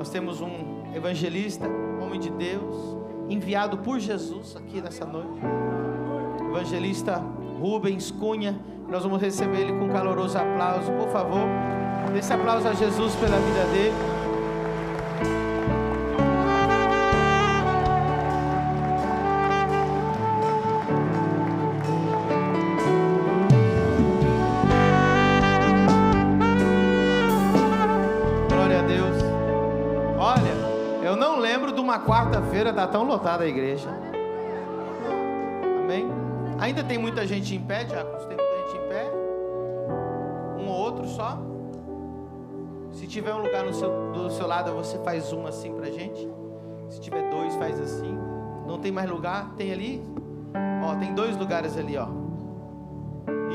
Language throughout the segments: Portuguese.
Nós temos um evangelista, homem de Deus, enviado por Jesus aqui nessa noite. Evangelista Rubens Cunha. Nós vamos receber ele com caloroso aplauso. Por favor, dê esse aplauso a Jesus pela vida dele. Uma quarta-feira está tão lotada a igreja. Amém? Ainda tem muita gente em pé, diáconos? Tem muita gente em pé? Um ou outro só? Se tiver um lugar do seu lado, você faz um assim pra gente. Se tiver dois, faz assim. Não tem mais lugar? Tem ali? Ó, tem 2 lugares ali, ó.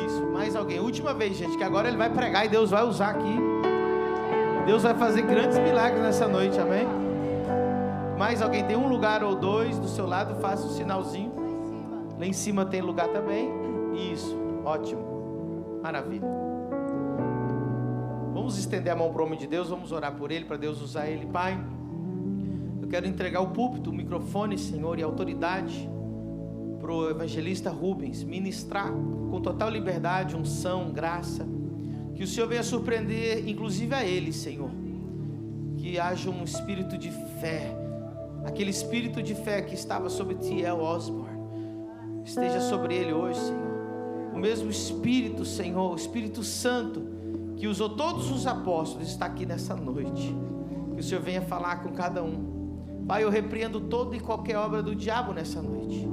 Isso, mais alguém. Última vez, gente, que agora ele vai pregar e Deus vai usar aqui. Deus vai fazer grandes milagres nessa noite, amém? Mais alguém? Tem um lugar ou 2 do seu lado? Faça um sinalzinho. Lá em cima tem lugar também. Isso, ótimo, maravilha. Vamos estender a mão para o homem de Deus. Vamos orar por ele, para Deus usar ele. Pai, eu quero entregar o púlpito, o microfone, Senhor, e a autoridade para o evangelista Rubens ministrar com total liberdade, unção, graça. Que o Senhor venha surpreender inclusive a ele, Senhor. Que haja um espírito de fé. Aquele espírito de fé que estava sobre T.L. Osborne esteja sobre ele hoje, Senhor. O mesmo Espírito, Senhor, o Espírito Santo que usou todos os apóstolos está aqui nessa noite. Que o Senhor venha falar com cada um. Pai, eu repreendo toda e qualquer obra do diabo nessa noite.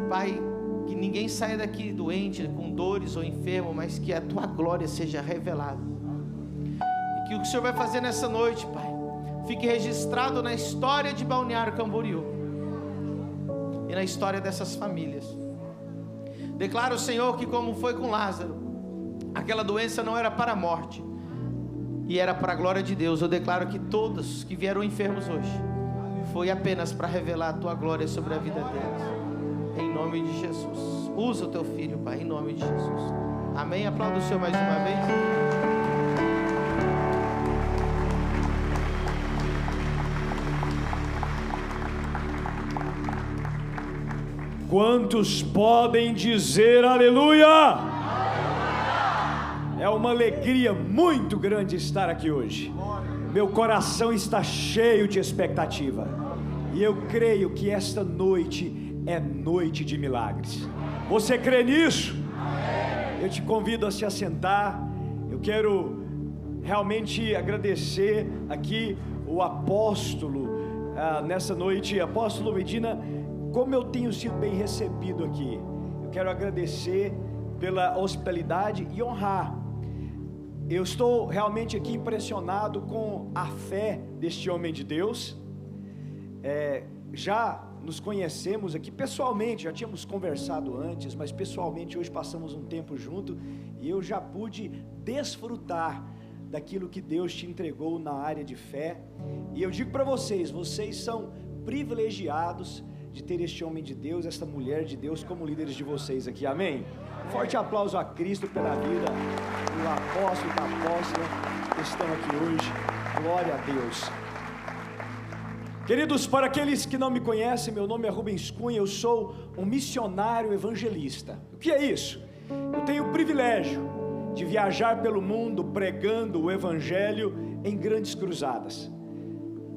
Pai, que ninguém saia daqui doente, com dores ou enfermo, mas que a Tua glória seja revelada. E que o que o Senhor vai fazer nessa noite, Pai, fique registrado na história de Balneário Camboriú e na história dessas famílias. Declaro, Senhor, que como foi com Lázaro, aquela doença não era para a morte e era para a glória de Deus. Eu declaro que todos que vieram enfermos hoje foi apenas para revelar a Tua glória sobre a vida deles, em nome de Jesus. Usa o Teu filho, Pai, em nome de Jesus, amém. Aplauda o Senhor mais uma vez. Quantos podem dizer aleluia? É uma alegria muito grande estar aqui hoje. Meu coração está cheio de expectativa. E eu creio que esta noite é noite de milagres. Você crê nisso? Eu te convido a se assentar. Eu quero realmente agradecer aqui o apóstolo nessa noite, apóstolo Medina. Como eu tenho sido bem recebido aqui, eu quero agradecer pela hospitalidade e honrar. Eu estou realmente aqui impressionado com a fé deste homem de Deus. Já nos conhecemos aqui pessoalmente, já tínhamos conversado antes, mas pessoalmente hoje passamos um tempo junto e eu já pude desfrutar daquilo que Deus te entregou na área de fé. E eu digo para vocês, vocês são privilegiados de ter este homem de Deus, esta mulher de Deus como líderes de vocês aqui, amém? Forte aplauso a Cristo pela vida do apóstolo e da apóstola que estão aqui hoje, glória a Deus. Queridos, para aqueles que não me conhecem, meu nome é Rubens Cunha, eu sou um missionário evangelista. O que é isso? Eu tenho o privilégio de viajar pelo mundo pregando o evangelho em grandes cruzadas.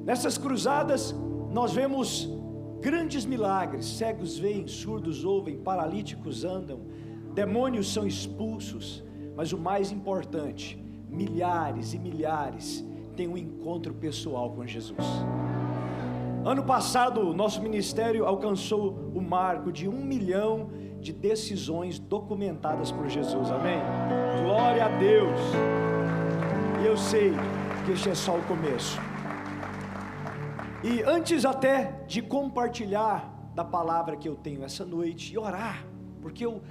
Nessas cruzadas nós vemos grandes milagres, cegos veem, surdos ouvem, paralíticos andam, demônios são expulsos, mas o mais importante, milhares e milhares têm um encontro pessoal com Jesus. Ano passado, o nosso ministério alcançou o marco de 1 milhão de decisões documentadas por Jesus, amém? Glória a Deus! E eu sei que este é só o começo. E antes até de compartilhar da palavra que eu tenho essa noite e orar, porque eu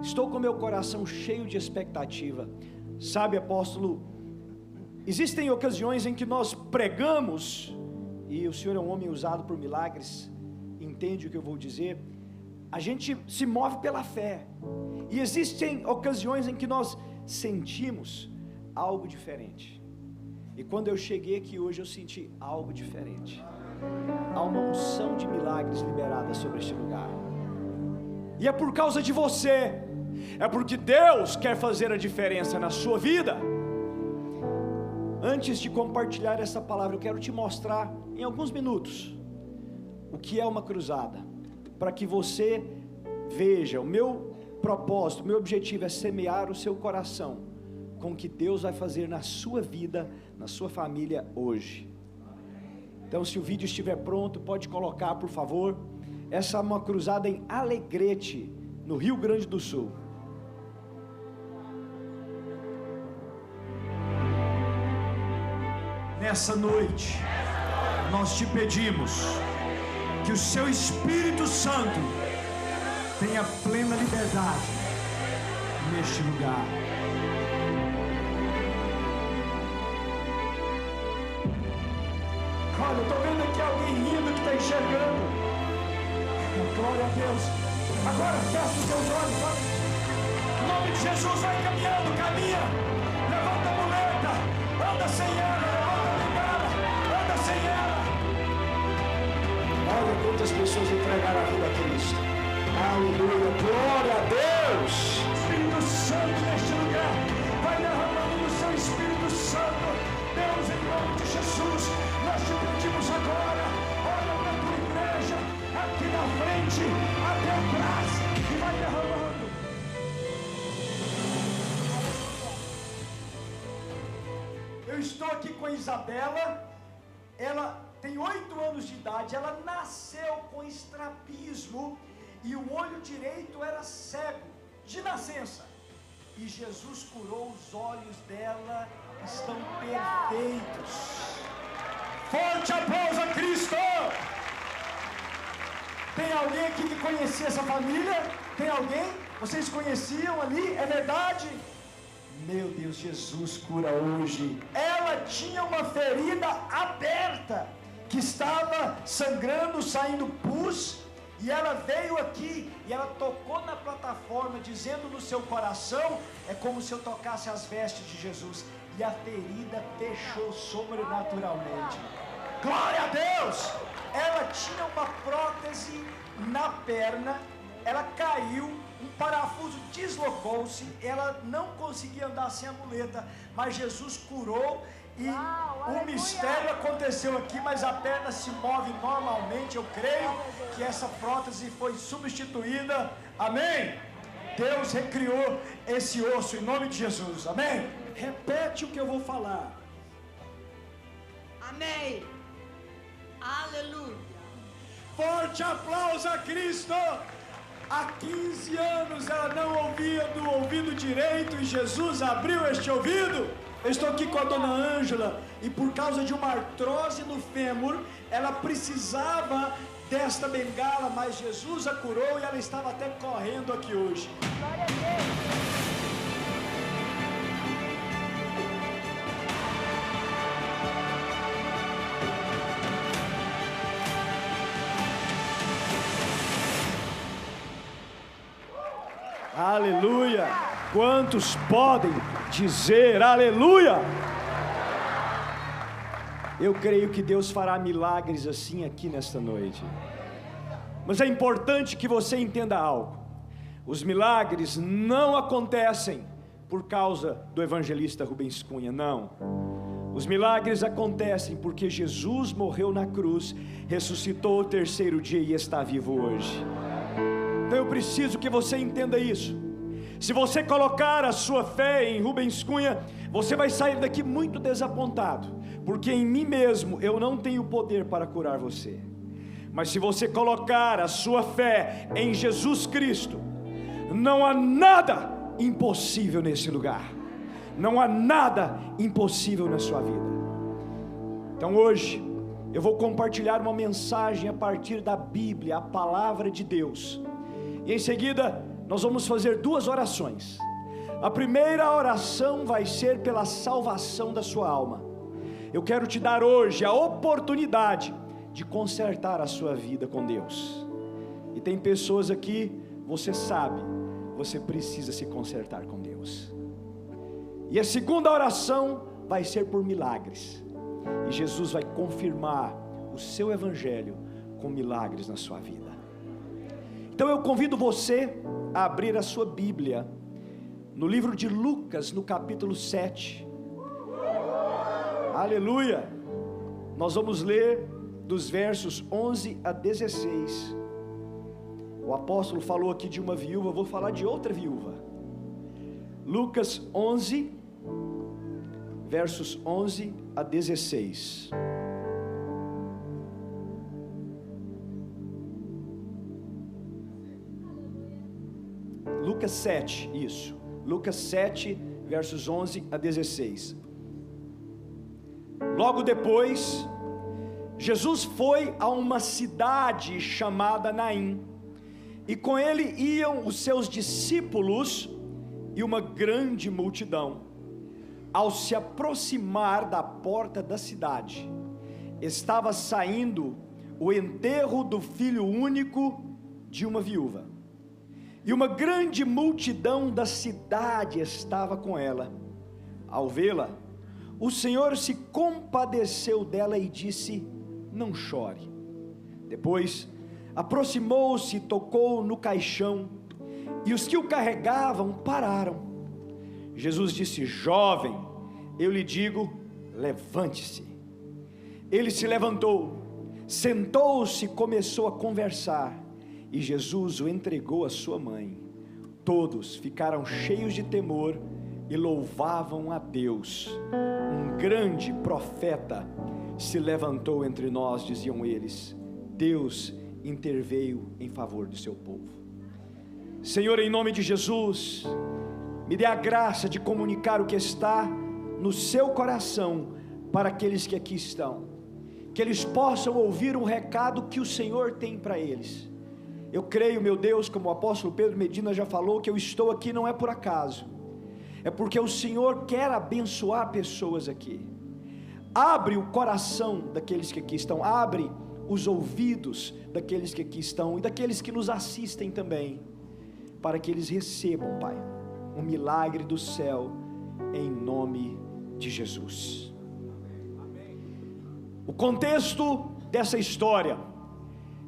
estou com meu coração cheio de expectativa. Sabe, apóstolo, existem ocasiões em que nós pregamos, e o Senhor é um homem usado por milagres, entende o que eu vou dizer? A gente se move pela fé, e existem ocasiões em que nós sentimos algo diferente. E quando eu cheguei aqui hoje, eu senti algo diferente. Há uma unção de milagres liberada sobre este lugar. E é por causa de você. É porque Deus quer fazer a diferença na sua vida. Antes de compartilhar essa palavra, eu quero te mostrar em alguns minutos o que é uma cruzada, para que você veja. O meu propósito, o meu objetivo é semear o seu coração com o que Deus vai fazer na sua vida, na sua família hoje. Então, se o vídeo estiver pronto, pode colocar, por favor. Essa é uma cruzada em Alegrete, no Rio Grande do Sul. Nessa noite, nós te pedimos que o seu Espírito Santo tenha plena liberdade neste lugar. Olha, eu estou vendo aqui alguém rindo que está enxergando. Glória a Deus. Agora fecha os seus olhos. Vai. Em nome de Jesus, vai caminhando, caminha. Levanta a muleta. Anda sem ela. Levanta a bengala. Anda sem ela. Olha quantas pessoas entregaram a vida a Cristo. Aleluia. Glória a Deus. Espírito Santo neste lugar. Vai derramando o seu Espírito Santo. Deus, em nome de Jesus, nós te pedimos agora, olha para a tua igreja, aqui na frente, até atrás, e vai derramando. Eu estou aqui com a Isabela, ela tem 8 anos de idade, ela nasceu com estrabismo, e o olho direito era cego, de nascença. E Jesus curou os olhos dela, estão perfeitos. Forte aplauso a Cristo! Tem alguém aqui que conhecia essa família? Tem alguém? Vocês conheciam ali? É verdade? Meu Deus, Jesus cura hoje. Ela tinha uma ferida aberta, que estava sangrando, saindo pus, e ela veio aqui, e ela tocou na plataforma, dizendo no seu coração, é como se eu tocasse as vestes de Jesus, e a ferida fechou sobrenaturalmente. Glória a Deus! Ela tinha uma prótese na perna, ela caiu, um parafuso deslocou-se, ela não conseguia andar sem a muleta, mas Jesus curou, e o mistério aconteceu aqui, mas a perna se move normalmente. Eu creio que essa prótese foi substituída, amém? Deus recriou esse osso em nome de Jesus, amém? Repete o que eu vou falar. Amém. Aleluia. Forte aplauso a Cristo. Há 15 anos ela não ouvia do ouvido direito e Jesus abriu este ouvido. Eu estou aqui com a dona Ângela e por causa de uma artrose no fêmur, ela precisava desta bengala, mas Jesus a curou e ela estava até correndo aqui hoje. Glória a Deus. Aleluia! Quantos podem dizer aleluia? Eu creio que Deus fará milagres assim aqui nesta noite. Mas é importante que você entenda algo. Os milagres não acontecem por causa do evangelista Rubens Cunha, não. Os milagres acontecem porque Jesus morreu na cruz, ressuscitou ao 3º dia e está vivo hoje. Então eu preciso que você entenda isso. Se você colocar a sua fé em Rubens Cunha, você vai sair daqui muito desapontado, porque em mim mesmo eu não tenho poder para curar você. Mas se você colocar a sua fé em Jesus Cristo, não há nada impossível nesse lugar. Não há nada impossível na sua vida. Então hoje eu vou compartilhar uma mensagem a partir da Bíblia, a palavra de Deus. E em seguida nós vamos fazer 2 orações. A primeira oração vai ser pela salvação da sua alma. Eu quero te dar hoje a oportunidade de consertar a sua vida com Deus. E tem pessoas aqui, você sabe, você precisa se consertar com Deus. E a segunda oração vai ser por milagres. E Jesus vai confirmar o seu evangelho com milagres na sua vida. Então eu convido você a abrir a sua Bíblia no livro de Lucas, no capítulo 7. Aleluia! Nós vamos ler dos versos 11 a 16. O apóstolo falou aqui de uma viúva, eu vou falar de outra viúva. Lucas 11, versos 11 a 16. Lucas 7, isso. Lucas 7, versos 11 a 16. Logo depois, Jesus foi a uma cidade chamada Naim, e com ele iam os seus discípulos e uma grande multidão. Ao se aproximar da porta da cidade, estava saindo o enterro do filho único de uma viúva, e uma grande multidão da cidade estava com ela. Ao vê-la, o Senhor se compadeceu dela e disse: não chore. Depois aproximou-se e tocou no caixão, e os que o carregavam pararam. Jesus disse: jovem, eu lhe digo, levante-se. Ele se levantou, sentou-se e começou a conversar, e Jesus o entregou à sua mãe. Todos ficaram cheios de temor e louvavam a Deus. Um grande profeta se levantou entre nós, diziam eles. Deus interveio em favor do seu povo. Senhor, em nome de Jesus, me dê a graça de comunicar o que está no seu coração para aqueles que aqui estão, que eles possam ouvir um recado que o Senhor tem para eles. Eu creio, meu Deus, como o apóstolo Pedro Medina já falou, que eu estou aqui não é por acaso, é porque o Senhor quer abençoar pessoas aqui. Abre o coração daqueles que aqui estão, abre os ouvidos daqueles que aqui estão e daqueles que nos assistem também, para que eles recebam, Pai, um milagre do céu, em nome de Jesus. O contexto dessa história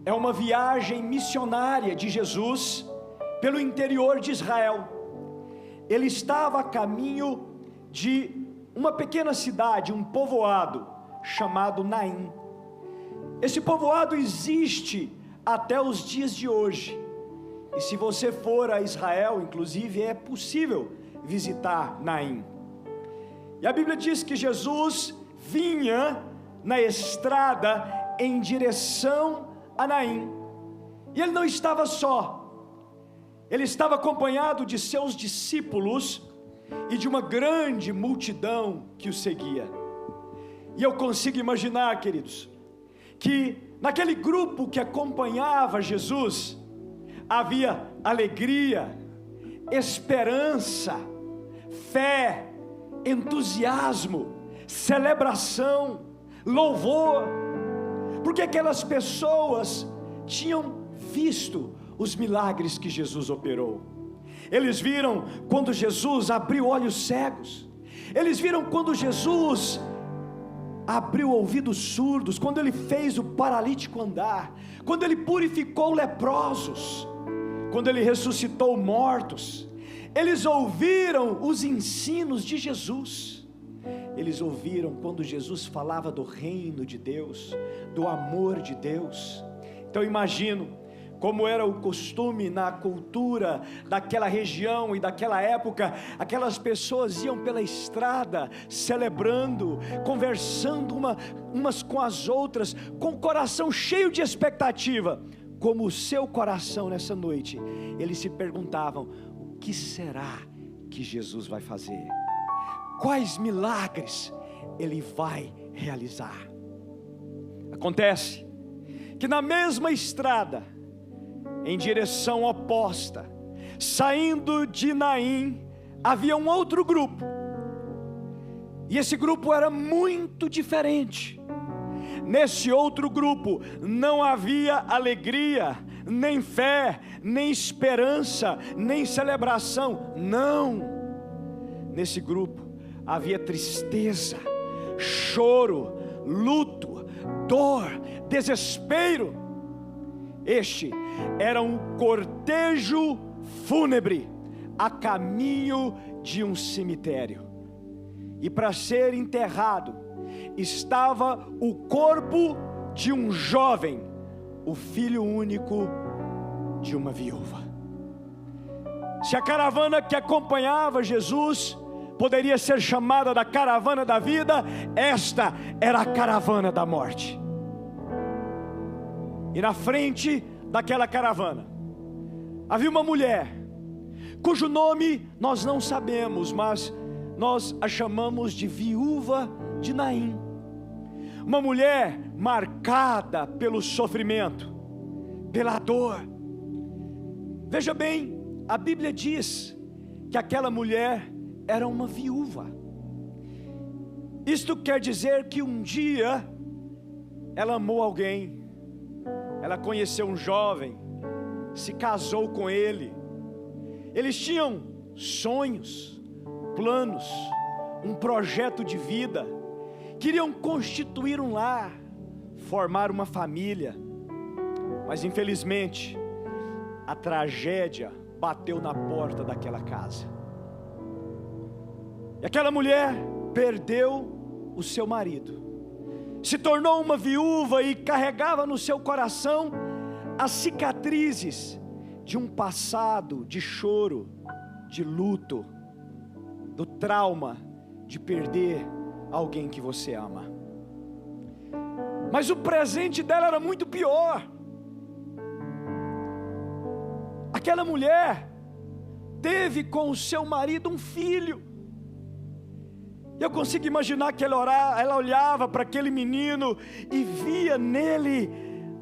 é uma viagem missionária de Jesus pelo interior de Israel. Ele estava a caminho de uma pequena cidade, um povoado chamado Naim. Esse povoado existe até os dias de hoje, e se você for a Israel, inclusive, é possível visitar Naim. E a Bíblia diz que Jesus vinha na estrada em direção a Naim, e ele não estava só, ele estava acompanhado de seus discípulos e de uma grande multidão que o seguia. E eu consigo imaginar, queridos, que naquele grupo que acompanhava Jesus havia alegria, esperança, fé, entusiasmo, celebração, louvor, porque aquelas pessoas tinham visto os milagres que Jesus operou. Eles viram quando Jesus abriu olhos cegos, eles viram quando Jesus abriu ouvidos surdos, quando ele fez o paralítico andar, quando ele purificou leprosos, quando ele ressuscitou mortos. Eles ouviram os ensinos de Jesus, eles ouviram quando Jesus falava do reino de Deus, do amor de Deus. Então imagino como era o costume na cultura daquela região e daquela época. Aquelas pessoas iam pela estrada celebrando, conversando umas com as outras, com o coração cheio de expectativa. Como o seu coração nessa noite, eles se perguntavam: o que será que Jesus vai fazer? Quais milagres ele vai realizar? Acontece que na mesma estrada, em direção oposta, saindo de Naim, havia um outro grupo, e esse grupo era muito diferente. Nesse outro grupo não havia alegria, nem fé, nem esperança, nem celebração. Não, nesse grupo havia tristeza, choro, luto, dor, desespero. Este era um cortejo fúnebre a caminho de um cemitério. E para ser enterrado estava o corpo de um jovem, o filho único de uma viúva. Se a caravana que acompanhava Jesus poderia ser chamada da caravana da vida, esta era a caravana da morte. E na frente daquela caravana havia uma mulher, cujo nome nós não sabemos, mas nós a chamamos de viúva de Naim. Uma mulher marcada pelo sofrimento, pela dor. Veja bem, a Bíblia diz que aquela mulher era uma viúva. Isto quer dizer que um dia ela amou alguém, ela conheceu um jovem, se casou com ele. Eles tinham sonhos, planos, um projeto de vida, queriam constituir um lar, formar uma família, mas infelizmente a tragédia bateu na porta daquela casa, e aquela mulher perdeu o seu marido, se tornou uma viúva e carregava no seu coração as cicatrizes de um passado de choro, de luto, do trauma de perder alguém que você ama. Mas o presente dela era muito pior. Aquela mulher teve com o seu marido um filho. Eu consigo imaginar que ela olhava para aquele menino e via nele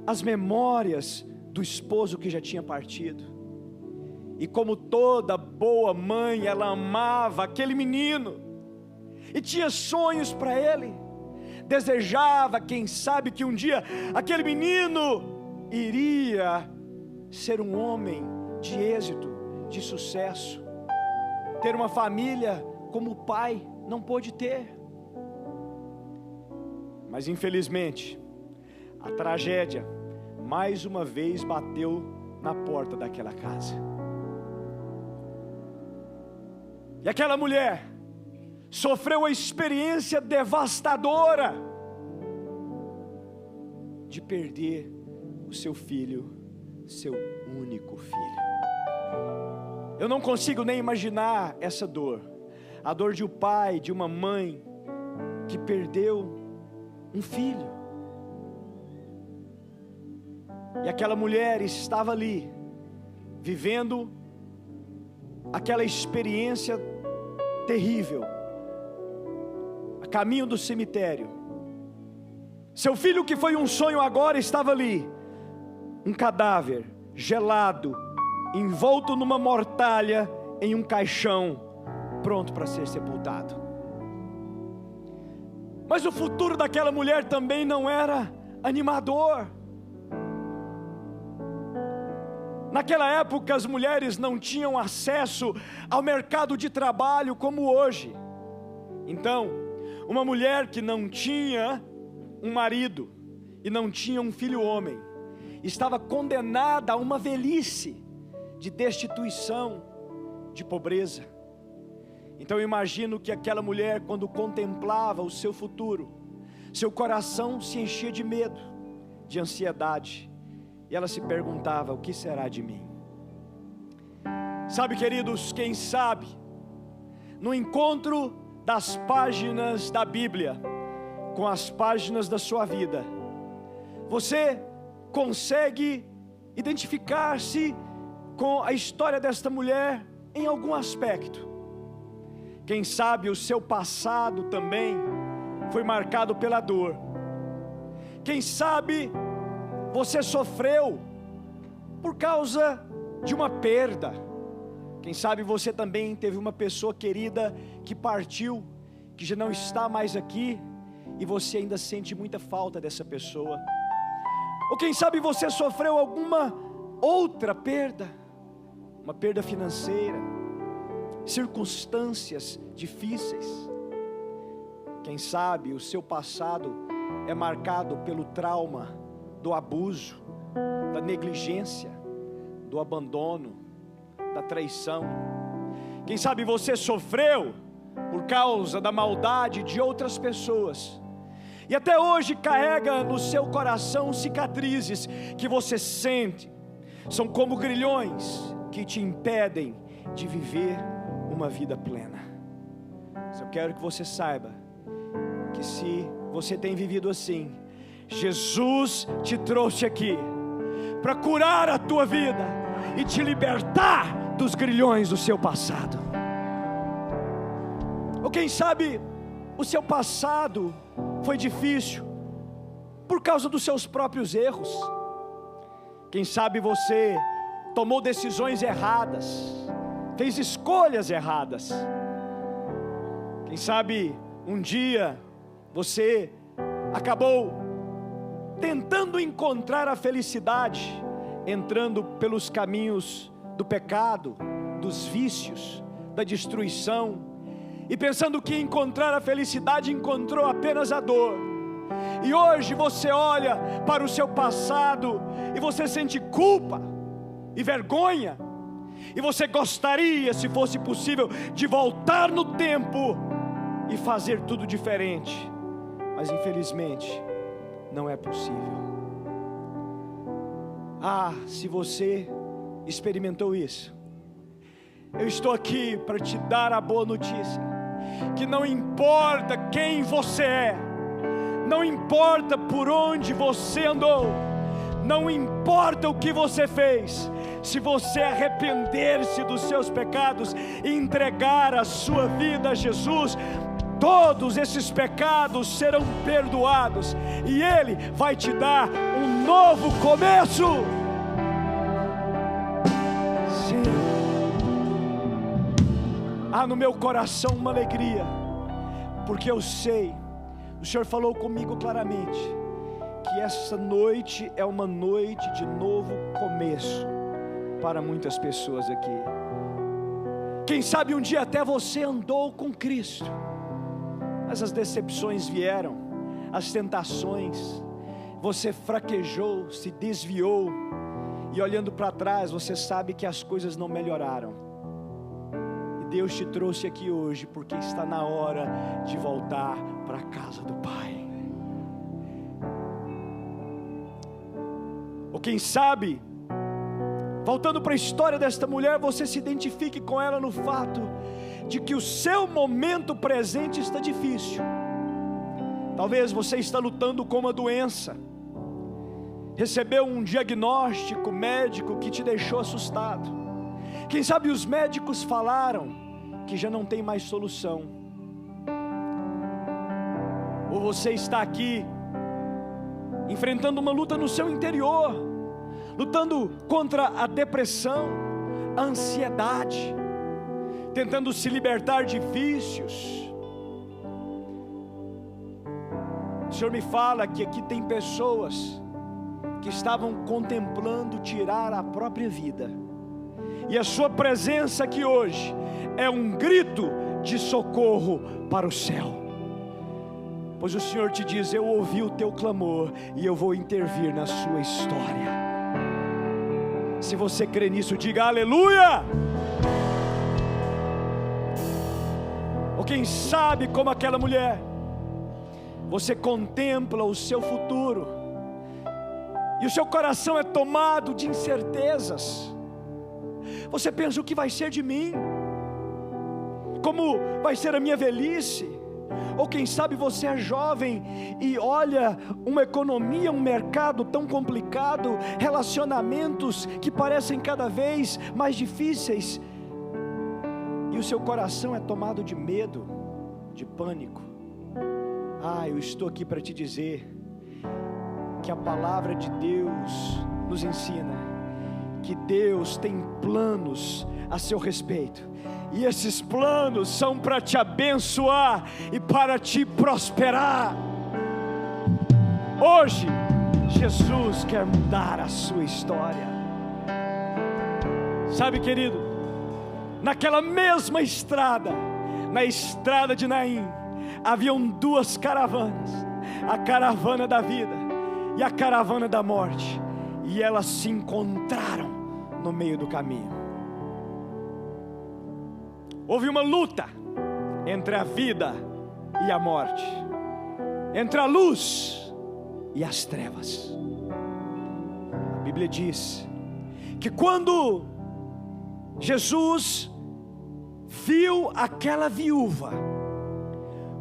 as memórias do esposo que já tinha partido. E como toda boa mãe, ela amava aquele menino e tinha sonhos para ele. Desejava, quem sabe, que um dia aquele menino iria ser um homem de êxito, de sucesso, ter uma família como o pai não pôde ter. Mas infelizmente a tragédia mais uma vez bateu na porta daquela casa. E aquela mulher sofreu a experiência devastadora de perder o seu filho, seu único filho. Eu não consigo nem imaginar essa dor, a dor de um pai, de uma mãe que perdeu um filho. E aquela mulher estava ali, vivendo aquela experiência terrível, a caminho do cemitério. Seu filho, que foi um sonho, agora estava ali, um cadáver, gelado, envolto numa mortalha, em um caixão, pronto para ser sepultado. Mas o futuro daquela mulher também não era animador. Naquela época as mulheres não tinham acesso ao mercado de trabalho como hoje. Então, uma mulher que não tinha um marido e não tinha um filho homem, estava condenada a uma velhice de destituição, de pobreza. Então eu imagino que aquela mulher, quando contemplava o seu futuro, seu coração se enchia de medo, de ansiedade, e ela se perguntava: o que será de mim? Sabe, queridos, quem sabe, no encontro das páginas da Bíblia com as páginas da sua vida, você consegue identificar-se com a história desta mulher em algum aspecto. Quem sabe o seu passado também foi marcado pela dor. Quem sabe você sofreu por causa de uma perda. Quem sabe você também teve uma pessoa querida que partiu, que já não está mais aqui, e você ainda sente muita falta dessa pessoa. Ou quem sabe você sofreu alguma outra perda, uma perda financeira, circunstâncias difíceis. Quem sabe o seu passado é marcado pelo trauma do abuso, da negligência, do abandono, da traição. Quem sabe você sofreu por causa da maldade de outras pessoas, e até hoje carrega no seu coração cicatrizes que você sente, são como grilhões que te impedem de viver uma vida plena. Mas eu quero que você saiba que se você tem vivido assim, Jesus te trouxe aqui para curar a tua vida e te libertar dos grilhões do seu passado. Ou quem sabe o seu passado foi difícil por causa dos seus próprios erros. Quem sabe você tomou decisões erradas, fez escolhas erradas. Quem sabe um dia você acabou tentando encontrar a felicidade, entrando pelos caminhos do pecado, dos vícios, da destruição, e pensando que encontrar a felicidade encontrou apenas a dor. E hoje você olha para o seu passado e você sente culpa e vergonha, e você gostaria, se fosse possível, de voltar no tempo e fazer tudo diferente, mas infelizmente não é possível. Se você experimentou isso, eu estou aqui para te dar a boa notícia, que não importa quem você é, não importa por onde você andou, não importa o que você fez, se você arrepender-se dos seus pecados e entregar a sua vida a Jesus, todos esses pecados serão perdoados, e Ele vai te dar um novo começo. Sim. Há no meu coração uma alegria, porque eu sei, o Senhor falou comigo claramente, que essa noite é uma noite de novo começo para muitas pessoas aqui. Quem sabe um dia até você andou com Cristo, mas as decepções vieram, as tentações, você fraquejou, se desviou, e olhando para trás você sabe que as coisas não melhoraram, e Deus te trouxe aqui hoje porque está na hora de voltar para a casa do Pai. Ou quem sabe, voltando para a história desta mulher, você se identifique com ela no fato de que o seu momento presente está difícil. Talvez você está lutando com uma doença, recebeu um diagnóstico médico que te deixou assustado. Quem sabe os médicos falaram que já não tem mais solução. Ou você está aqui enfrentando uma luta no seu interior, lutando contra a depressão, a ansiedade, tentando se libertar de vícios. O Senhor me fala que aqui tem pessoas que estavam contemplando tirar a própria vida, e a sua presença aqui hoje é um grito de socorro para o céu, pois o Senhor te diz: eu ouvi o teu clamor e eu vou intervir na sua história. Se você crê nisso, diga aleluia. Ou quem sabe, como aquela mulher, você contempla o seu futuro e o seu coração é tomado de incertezas. Você pensa: o que vai ser de mim? Como vai ser a minha velhice? Ou quem sabe você é jovem e olha uma economia, um mercado tão complicado, relacionamentos que parecem cada vez mais difíceis, e o seu coração é tomado de medo, de pânico. Eu estou aqui para te dizer que a palavra de Deus nos ensina que Deus tem planos a seu respeito, e esses planos são para te abençoar e para te prosperar. Hoje Jesus quer mudar a sua história. Sabe, querido, naquela mesma estrada, na estrada de Naim, haviam duas caravanas, a caravana da vida e a caravana da morte, e elas se encontraram no meio do caminho. Houve uma luta entre a vida e a morte, entre a luz e as trevas. A Bíblia diz que quando Jesus viu aquela viúva,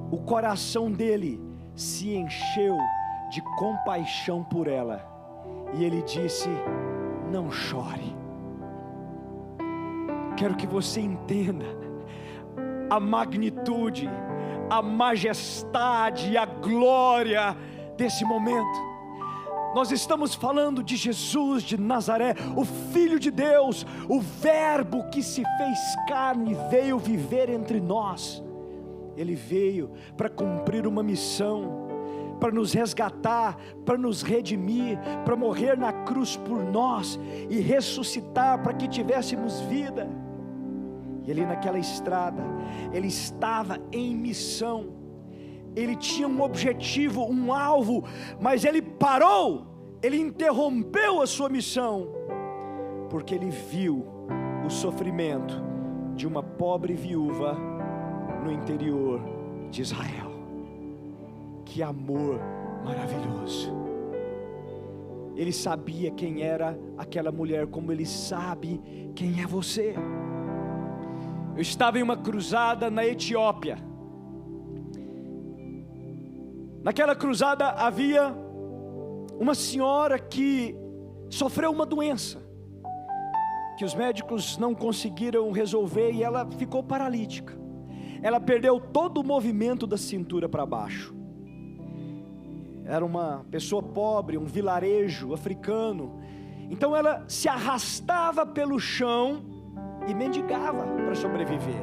o coração dele se encheu de compaixão por ela, e ele disse: não chore. Quero que você entenda a magnitude, a majestade e a glória desse momento. Nós estamos falando de Jesus de Nazaré, o Filho de Deus, o Verbo que se fez carne e veio viver entre nós. Ele veio para cumprir uma missão, para nos resgatar, para nos redimir, para morrer na cruz por nós e ressuscitar para que tivéssemos vida. E ali naquela estrada, ele estava em missão, ele tinha um objetivo, um alvo, mas ele parou, ele interrompeu a sua missão, porque ele viu o sofrimento de uma pobre viúva no interior de Israel. Que amor maravilhoso! Ele sabia quem era aquela mulher, como ele sabe quem é você. Eu estava em uma cruzada na Etiópia. Naquela cruzada havia uma senhora que sofreu uma doença que os médicos não conseguiram resolver, e ela ficou paralítica. Ela perdeu todo o movimento da cintura para baixo. Era uma pessoa pobre, um vilarejo africano. Então ela se arrastava pelo chão e mendigava para sobreviver.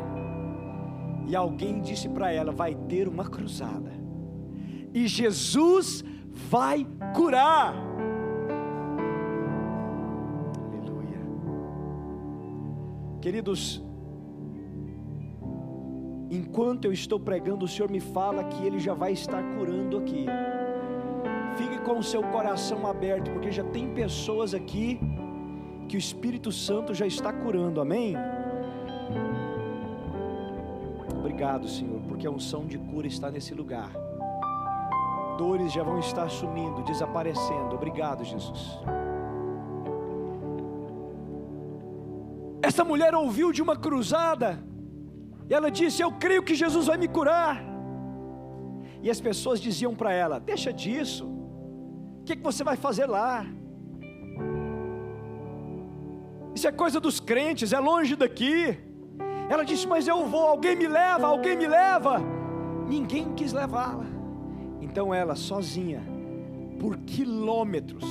E alguém disse para ela: vai ter uma cruzada e Jesus vai curar. Aleluia. Queridos, enquanto eu estou pregando, o Senhor me fala que Ele já vai estar curando aqui. Fique com o seu coração aberto, porque já tem pessoas aqui que o Espírito Santo já está curando, amém? Obrigado, Senhor, porque a unção de cura está nesse lugar. Dores já vão estar sumindo, desaparecendo. Obrigado, Jesus. Essa mulher ouviu de uma cruzada, e ela disse: eu creio que Jesus vai me curar. E as pessoas diziam para ela: deixa disso, o que você vai fazer lá? Isso é coisa dos crentes, é longe daqui. Ela disse: mas eu vou, alguém me leva, alguém me leva. Ninguém quis levá-la. Então ela, sozinha, por quilômetros,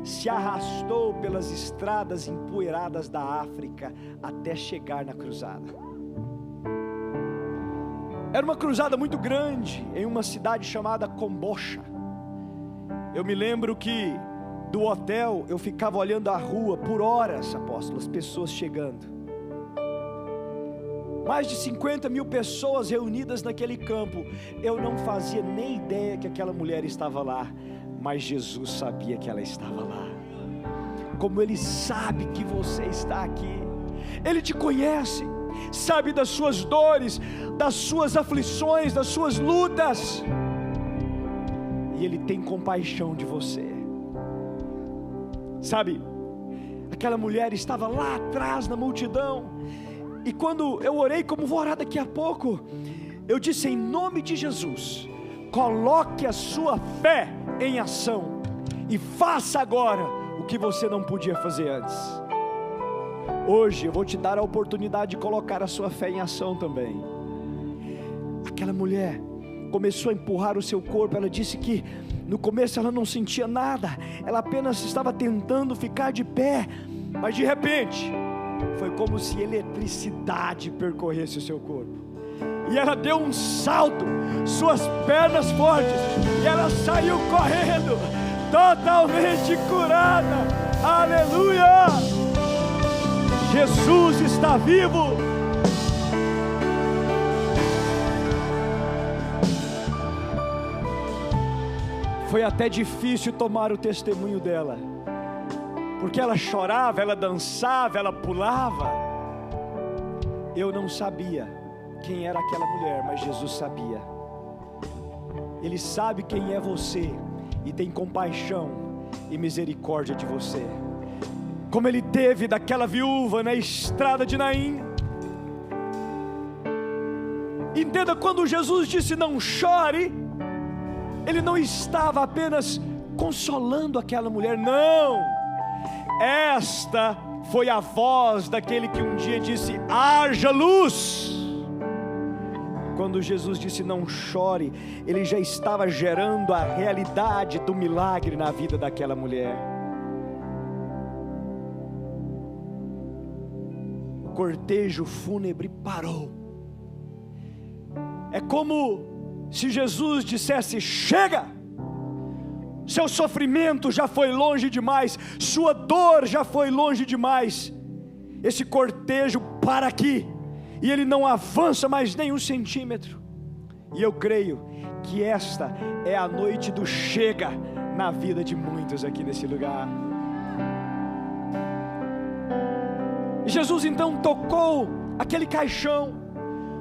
se arrastou pelas estradas empoeiradas da África até chegar na cruzada. Era uma cruzada muito grande, em uma cidade chamada Kombocha. Eu me lembro que do hotel eu ficava olhando a rua por horas, apóstolo, as pessoas chegando. Mais de 50 mil pessoas reunidas naquele campo. Eu não fazia nem ideia que aquela mulher estava lá, mas Jesus sabia que ela estava lá. Como Ele sabe que você está aqui. Ele te conhece, sabe das suas dores, das suas aflições, das suas lutas, e Ele tem compaixão de você. Sabe, aquela mulher estava lá atrás na multidão, e quando eu orei, como vou orar daqui a pouco, eu disse: em nome de Jesus, coloque a sua fé em ação, e faça agora o que você não podia fazer antes. Hoje eu vou te dar a oportunidade de colocar a sua fé em ação também. Aquela mulher começou a empurrar o seu corpo. Ela disse que no começo ela não sentia nada, ela apenas estava tentando ficar de pé, mas de repente foi como se eletricidade percorresse o seu corpo, e ela deu um salto, suas pernas fortes, e ela saiu correndo, totalmente curada. Aleluia! Jesus está vivo. Foi até difícil tomar o testemunho dela, porque ela chorava, ela dançava, ela pulava. Eu não sabia quem era aquela mulher, mas Jesus sabia. Ele sabe quem é você e tem compaixão e misericórdia de você, como Ele teve daquela viúva na estrada de Naim. Entenda, quando Jesus disse não chore, Ele não estava apenas consolando aquela mulher, não. Esta foi a voz daquele que um dia disse: haja luz. Quando Jesus disse não chore, Ele já estava gerando a realidade do milagre na vida daquela mulher. O cortejo fúnebre parou. É como se Jesus dissesse: chega, seu sofrimento já foi longe demais, sua dor já foi longe demais. Esse cortejo para aqui, e ele não avança mais nem um centímetro. E eu creio que esta é a noite do chega na vida de muitos aqui nesse lugar. E Jesus então tocou aquele caixão,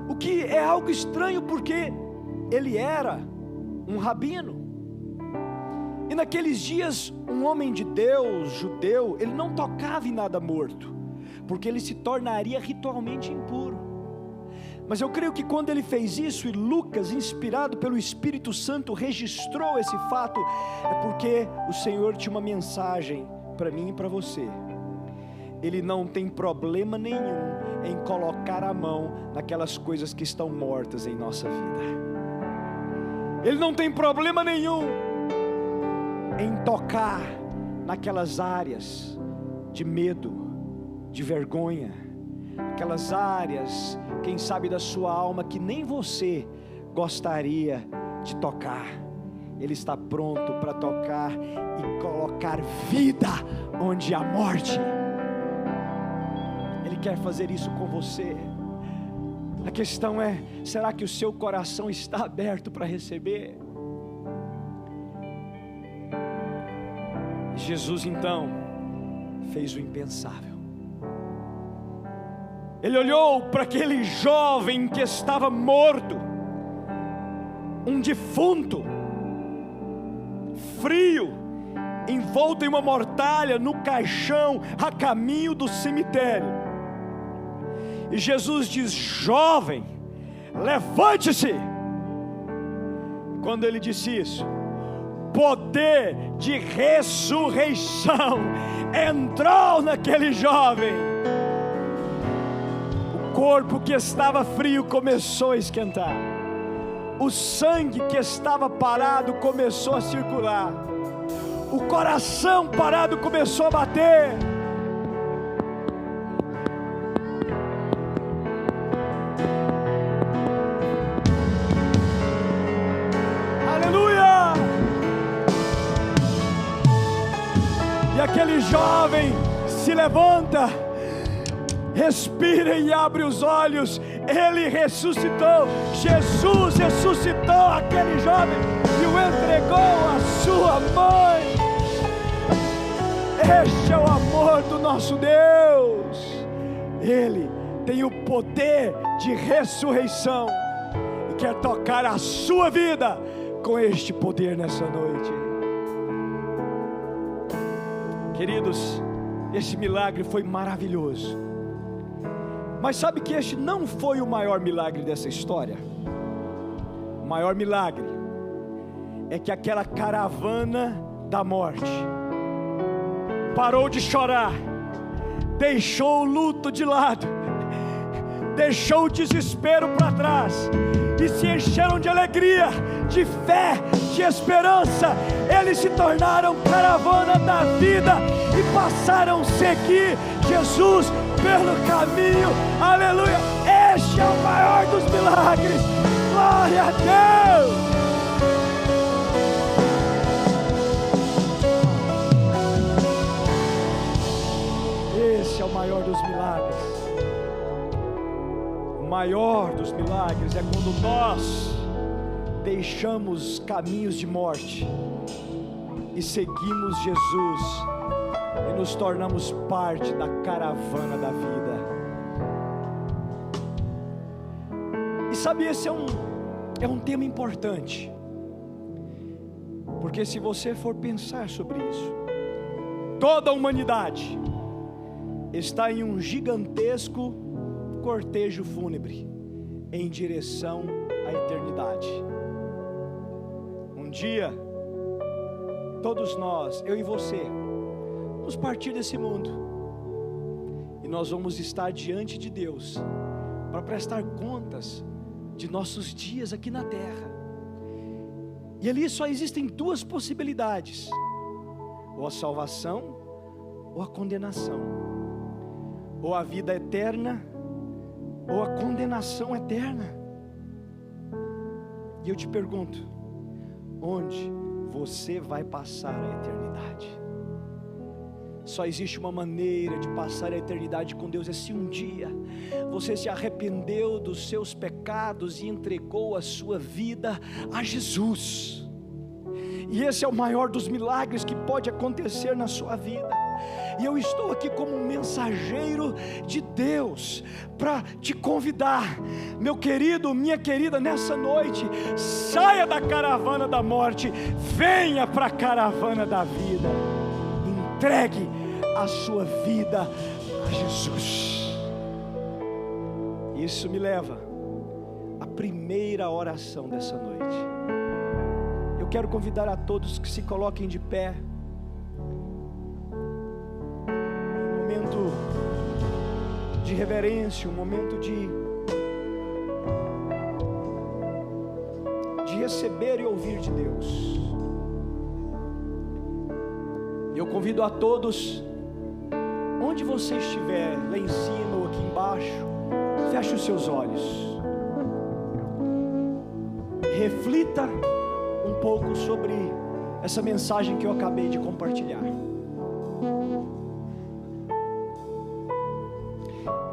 o que é algo estranho, porque ele era um rabino. E naqueles dias, um homem de Deus, judeu, ele não tocava em nada morto, porque ele se tornaria ritualmente impuro. Mas eu creio que quando ele fez isso, e Lucas, inspirado pelo Espírito Santo, registrou esse fato, é porque o Senhor tinha uma mensagem para mim e para você. Ele não tem problema nenhum em colocar a mão naquelas coisas que estão mortas em nossa vida. Ele não tem problema nenhum em tocar naquelas áreas de medo, de vergonha, aquelas áreas, quem sabe, da sua alma que nem você gostaria de tocar. Ele está pronto para tocar e colocar vida onde há morte. Ele quer fazer isso com você. A questão é, será que o seu coração está aberto para receber? Jesus então fez o impensável. Ele olhou para aquele jovem que estava morto, um defunto, frio, envolto em uma mortalha, no caixão, a caminho do cemitério. E Jesus diz: jovem, levante-se. Quando ele disse isso, poder de ressurreição entrou naquele jovem. O corpo que estava frio começou a esquentar, o sangue que estava parado começou a circular, o coração parado começou a bater. Aleluia! E aquele jovem se levanta, respira e abre os olhos. Ele ressuscitou. Jesus ressuscitou aquele jovem e o entregou à sua mãe. Este é o amor do nosso Deus. Ele tem o poder de ressurreição e quer tocar a sua vida com este poder nessa noite. Queridos, esse milagre foi maravilhoso. Mas sabe que este não foi o maior milagre dessa história? O maior milagre é que aquela caravana da morte parou de chorar, deixou o luto de lado, deixou o desespero para trás e se encheram de alegria, de fé, de esperança. Eles se tornaram caravana da vida e passaram a seguir Jesus pelo caminho. Aleluia! Este é o maior dos milagres. Glória a Deus! Esse é o maior dos milagres. O maior dos milagres é quando nós deixamos caminhos de morte e seguimos Jesus e nos tornamos parte da caravana da vida. E sabe, esse é um tema importante, porque se você for pensar sobre isso, toda a humanidade está em um gigantesco cortejo fúnebre em direção à eternidade. Um dia, todos nós, eu e você, vamos partir desse mundo e nós vamos estar diante de Deus para prestar contas de nossos dias aqui na terra. E ali só existem duas possibilidades: ou a salvação ou a condenação, ou a vida eterna ou a condenação eterna. E eu te pergunto, onde você vai passar a eternidade? Só existe uma maneira de passar a eternidade com Deus, é se um dia você se arrependeu dos seus pecados e entregou a sua vida a Jesus. E esse é o maior dos milagres que pode acontecer na sua vida. E eu estou aqui como um mensageiro de Deus para te convidar, meu querido, minha querida, nessa noite, saia da caravana da morte, venha para a caravana da vida. Entregue a sua vida a Jesus. Isso me leva à primeira oração dessa noite. Eu quero convidar a todos que se coloquem de pé. Um momento de reverência, um momento de receber e ouvir de Deus. Eu convido a todos, onde você estiver, lá em cima ou aqui embaixo, feche os seus olhos, reflita um pouco sobre essa mensagem que eu acabei de compartilhar.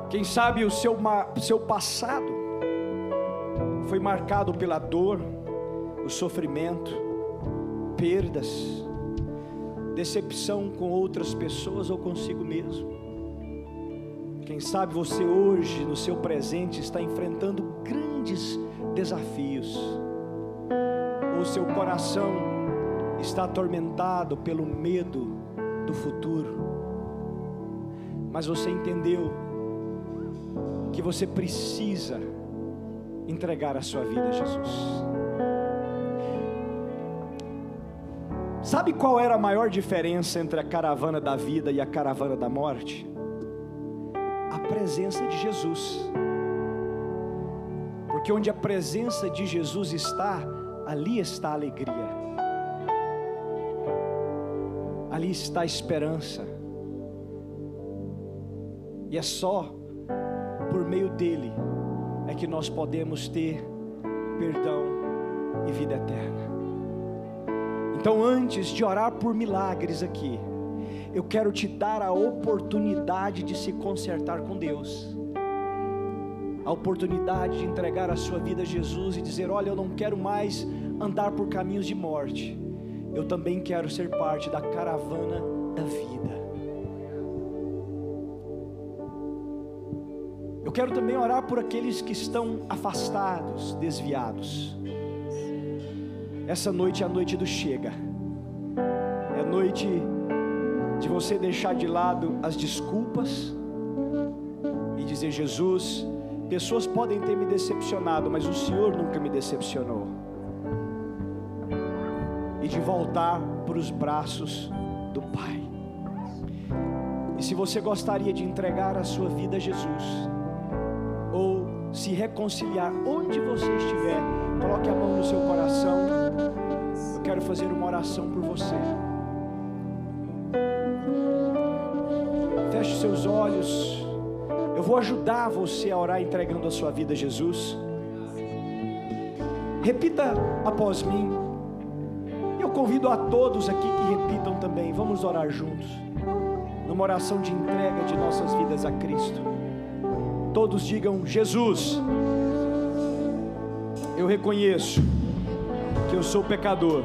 Quem sabe o seu passado foi marcado pela dor, o sofrimento, perdas, decepção com outras pessoas ou consigo mesmo. Quem sabe você hoje, no seu presente, está enfrentando grandes desafios, ou seu coração está atormentado pelo medo do futuro, mas você entendeu que você precisa entregar a sua vida a Jesus. Sabe qual era a maior diferença entre a caravana da vida e a caravana da morte? A presença de Jesus. Porque onde a presença de Jesus está, ali está a alegria, ali está a esperança, e é só por meio dele é que nós podemos ter perdão e vida eterna. Então, antes de orar por milagres aqui, eu quero te dar a oportunidade de se consertar com Deus, a oportunidade de entregar a sua vida a Jesus e dizer: olha, eu não quero mais andar por caminhos de morte, eu também quero ser parte da caravana da vida. Eu quero também orar por aqueles que estão afastados, desviados. Essa noite é a noite do chega, é a noite de você deixar de lado as desculpas e dizer: Jesus, pessoas podem ter me decepcionado, mas o Senhor nunca me decepcionou. E de voltar para os braços do Pai. E se você gostaria de entregar a sua vida a Jesus, ou se reconciliar onde você estiver, coloque a mão no seu coração. Eu quero fazer uma oração por você. Feche seus olhos. Eu vou ajudar você a orar entregando a sua vida a Jesus. Repita após mim. Eu convido a todos aqui que repitam também. Vamos orar juntos, numa oração de entrega de nossas vidas a Cristo. Todos digam: Jesus, eu reconheço que eu sou pecador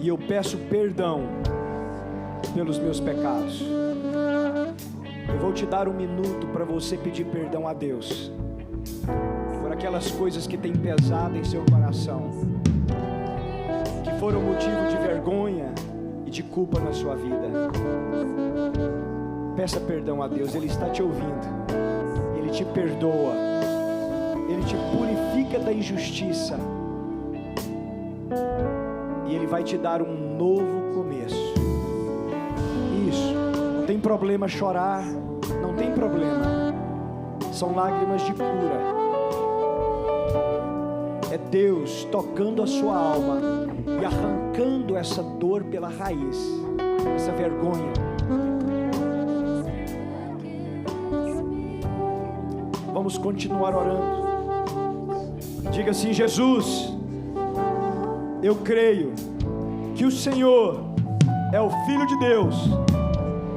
e eu peço perdão pelos meus pecados. Eu vou te dar 1 minuto para você pedir perdão a Deus por aquelas coisas que têm pesado em seu coração, que foram motivo de vergonha e de culpa na sua vida. Peça perdão a Deus, Ele está te ouvindo, Ele te perdoa, Ele te purifica da injustiça e Ele vai te dar um novo começo. Isso, não tem problema chorar, não tem problema, são lágrimas de cura. É Deus tocando a sua alma e arrancando essa dor pela raiz, essa vergonha. Vamos continuar orando. Diga assim: Jesus, eu creio que o Senhor é o Filho de Deus,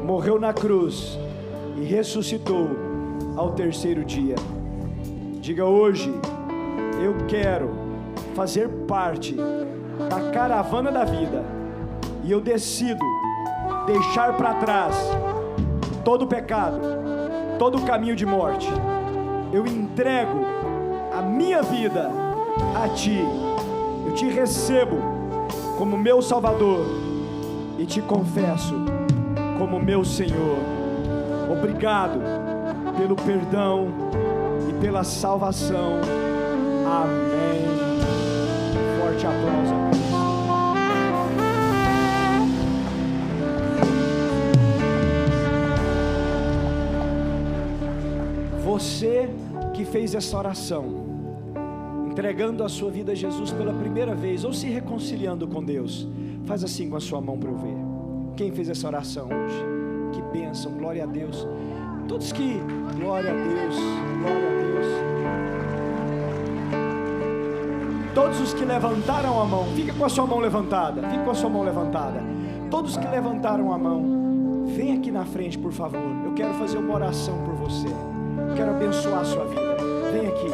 morreu na cruz e ressuscitou ao 3º dia. Diga: hoje eu quero fazer parte da caravana da vida e eu decido deixar para trás todo o pecado, todo o caminho de morte. Eu entrego a minha vida a Ti. Eu Te recebo como meu Salvador e Te confesso como meu Senhor. Obrigado pelo perdão e pela salvação. Amém. Forte aplauso. Você que fez essa oração, entregando a sua vida a Jesus pela primeira vez, ou se reconciliando com Deus, faz assim com a sua mão para eu ver. Quem fez essa oração hoje? Que bênção, glória a Deus. Todos que, glória a Deus, glória a Deus. Todos os que levantaram a mão, fica com a sua mão levantada, fica com a sua mão levantada. Todos que levantaram a mão, vem aqui na frente, por favor. Eu quero fazer uma oração por você. Eu quero abençoar a sua vida. Vem aqui,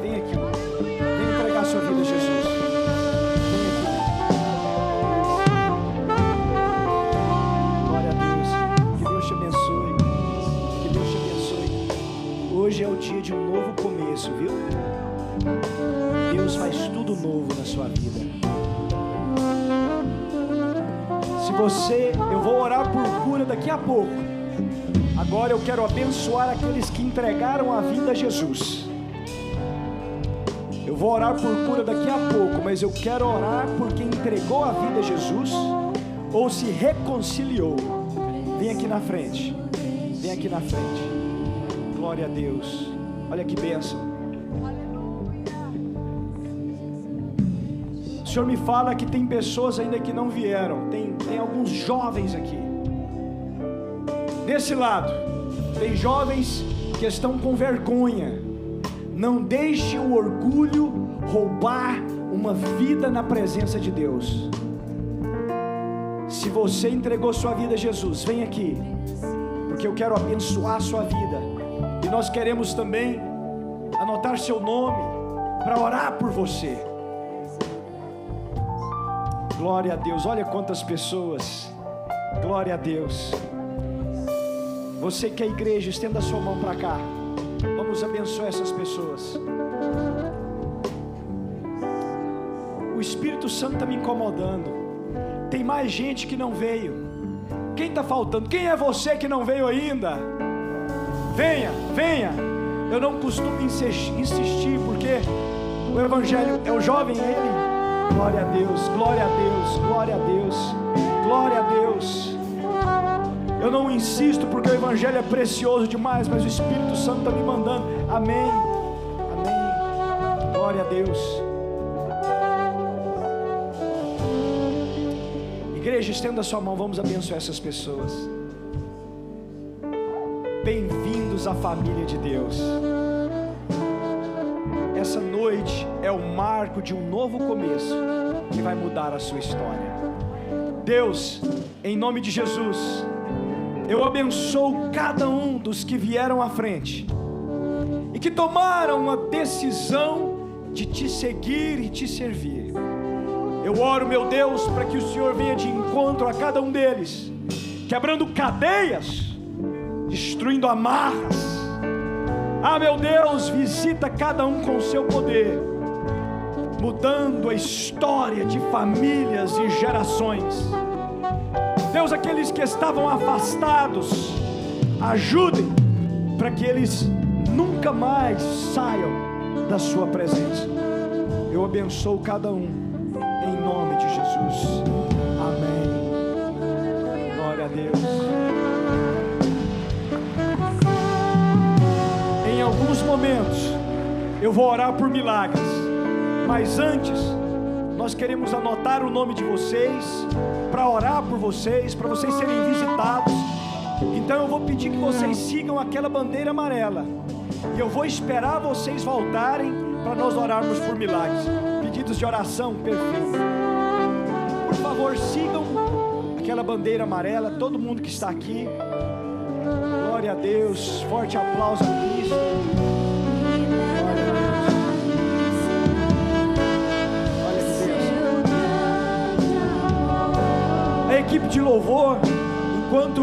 vem aqui. Vem entregar a sua vida a Jesus. Vem aqui. Glória a Deus. Que Deus te abençoe. Que Deus te abençoe. Hoje é o dia de um novo começo, viu? Deus faz tudo novo na sua vida. Se você, eu vou orar por cura daqui a pouco. Agora eu quero abençoar aqueles que entregaram a vida a Jesus. Eu vou orar por cura daqui a pouco, mas eu quero orar por quem entregou a vida a Jesus ou se reconciliou. Vem aqui na frente. Vem aqui na frente. Glória a Deus. Olha que bênção. O Senhor me fala que tem pessoas ainda que não vieram. Tem alguns jovens aqui. Desse lado, tem jovens que estão com vergonha. Não deixe o orgulho roubar uma vida na presença de Deus. Se você entregou sua vida a Jesus, vem aqui, porque eu quero abençoar a sua vida. E nós queremos também anotar seu nome para orar por você. Glória a Deus, olha quantas pessoas. Glória a Deus. Você que é a igreja, estenda a sua mão para cá. Vamos abençoar essas pessoas. O Espírito Santo está me incomodando. Tem mais gente que não veio. Quem está faltando? Quem é você que não veio ainda? Venha, venha. Eu não costumo insistir, porque o Evangelho é o jovem, ele. Glória a Deus, glória a Deus, glória a Deus, glória a Deus. Eu não insisto porque o Evangelho é precioso demais, mas o Espírito Santo está me mandando. Amém, amém, glória a Deus. Igreja, estenda a sua mão, vamos abençoar essas pessoas. Bem-vindos à família de Deus. Essa noite é o marco de um novo começo que vai mudar a sua história. Deus, em nome de Jesus, eu abençoo cada um dos que vieram à frente e que tomaram uma decisão de te seguir e te servir. Eu oro, meu Deus, para que o Senhor venha de encontro a cada um deles, quebrando cadeias, destruindo amarras. Ah, meu Deus, visita cada um com o seu poder, mudando a história de famílias e gerações. Deus, aqueles que estavam afastados, ajudem para que eles nunca mais saiam da sua presença. Eu abençoo cada um, em nome de Jesus. Amém. Glória a Deus. Em alguns momentos eu vou orar por milagres, mas antes nós queremos anotar o nome de vocês, para orar por vocês, para vocês serem visitados. Então eu vou pedir que vocês sigam aquela bandeira amarela, e eu vou esperar vocês voltarem para nós orarmos por milagres. Pedidos de oração, perfeito. Por favor, sigam aquela bandeira amarela, todo mundo que está aqui. Glória a Deus, forte aplauso a Cristo. Glória a Deus. Olha que Deus. A equipe de louvor, enquanto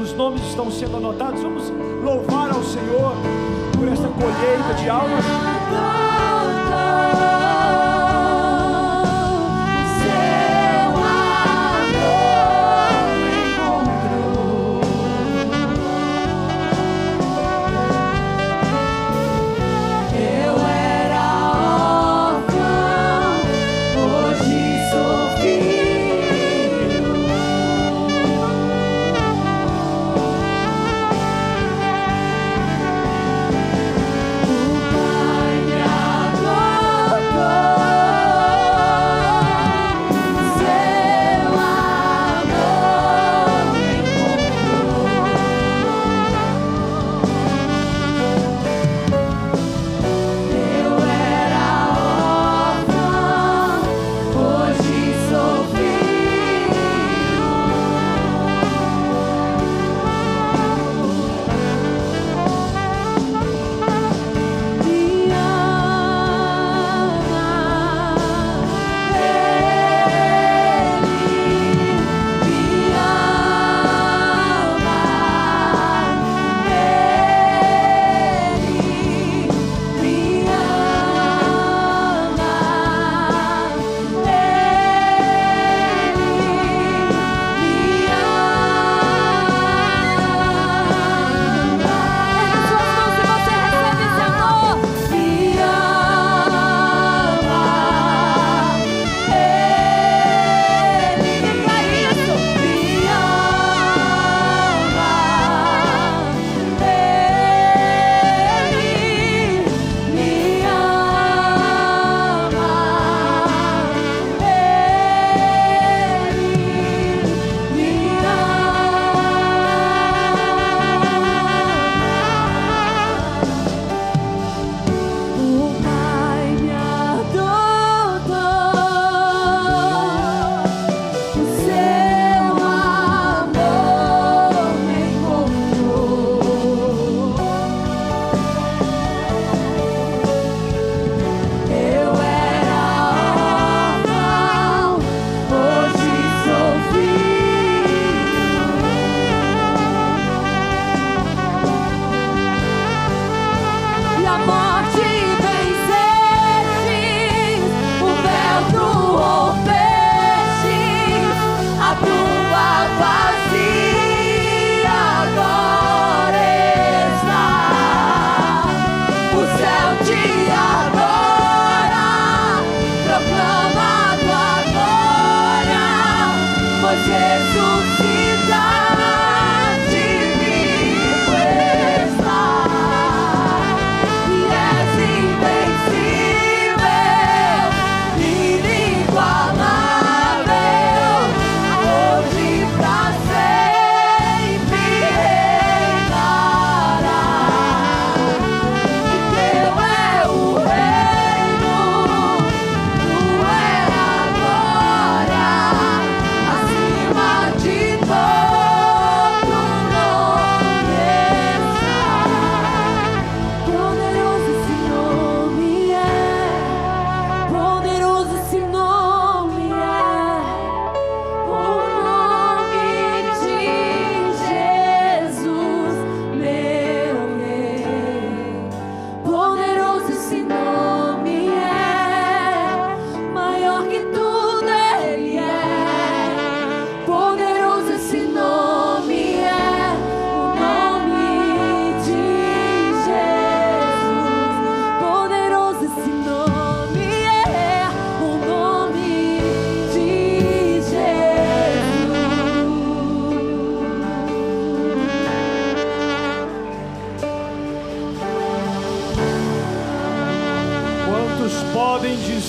os nomes estão sendo anotados, vamos louvar ao Senhor por essa colheita de almas. Oh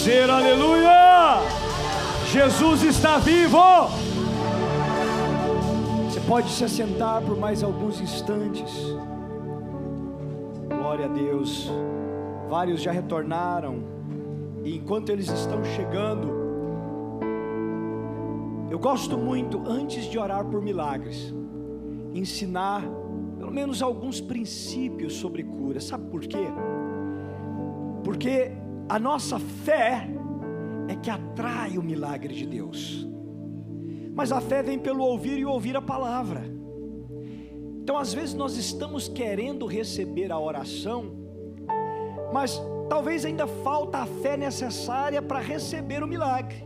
dizer aleluia. Jesus está vivo. Você pode se assentar por mais alguns instantes. Glória a Deus. Vários já retornaram, e enquanto eles estão chegando, eu gosto muito, antes de orar por milagres, ensinar pelo menos alguns princípios sobre cura. Sabe por quê? Porque a nossa fé é que atrai o milagre de Deus. Mas a fé vem pelo ouvir, e ouvir a palavra. Então às vezes nós estamos querendo receber a oração, mas talvez ainda falta a fé necessária para receber o milagre.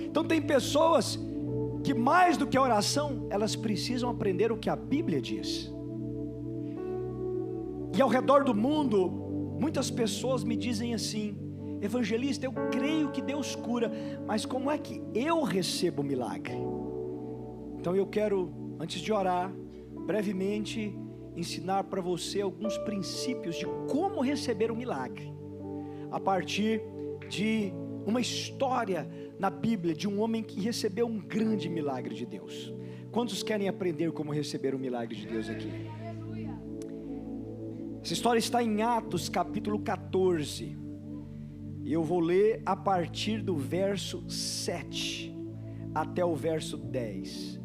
Então tem pessoas que, mais do que a oração, elas precisam aprender o que a Bíblia diz. E ao redor do mundo, muitas pessoas me dizem assim: evangelista, eu creio que Deus cura, mas como é que eu recebo o milagre? Então eu quero, antes de orar, brevemente ensinar para você alguns princípios de como receber o milagre, a partir de uma história na Bíblia de um homem que recebeu um grande milagre de Deus. Quantos querem aprender como receber o milagre de Deus aqui? Essa história está em Atos capítulo 14, e eu vou ler a partir do verso 7 até o verso 10.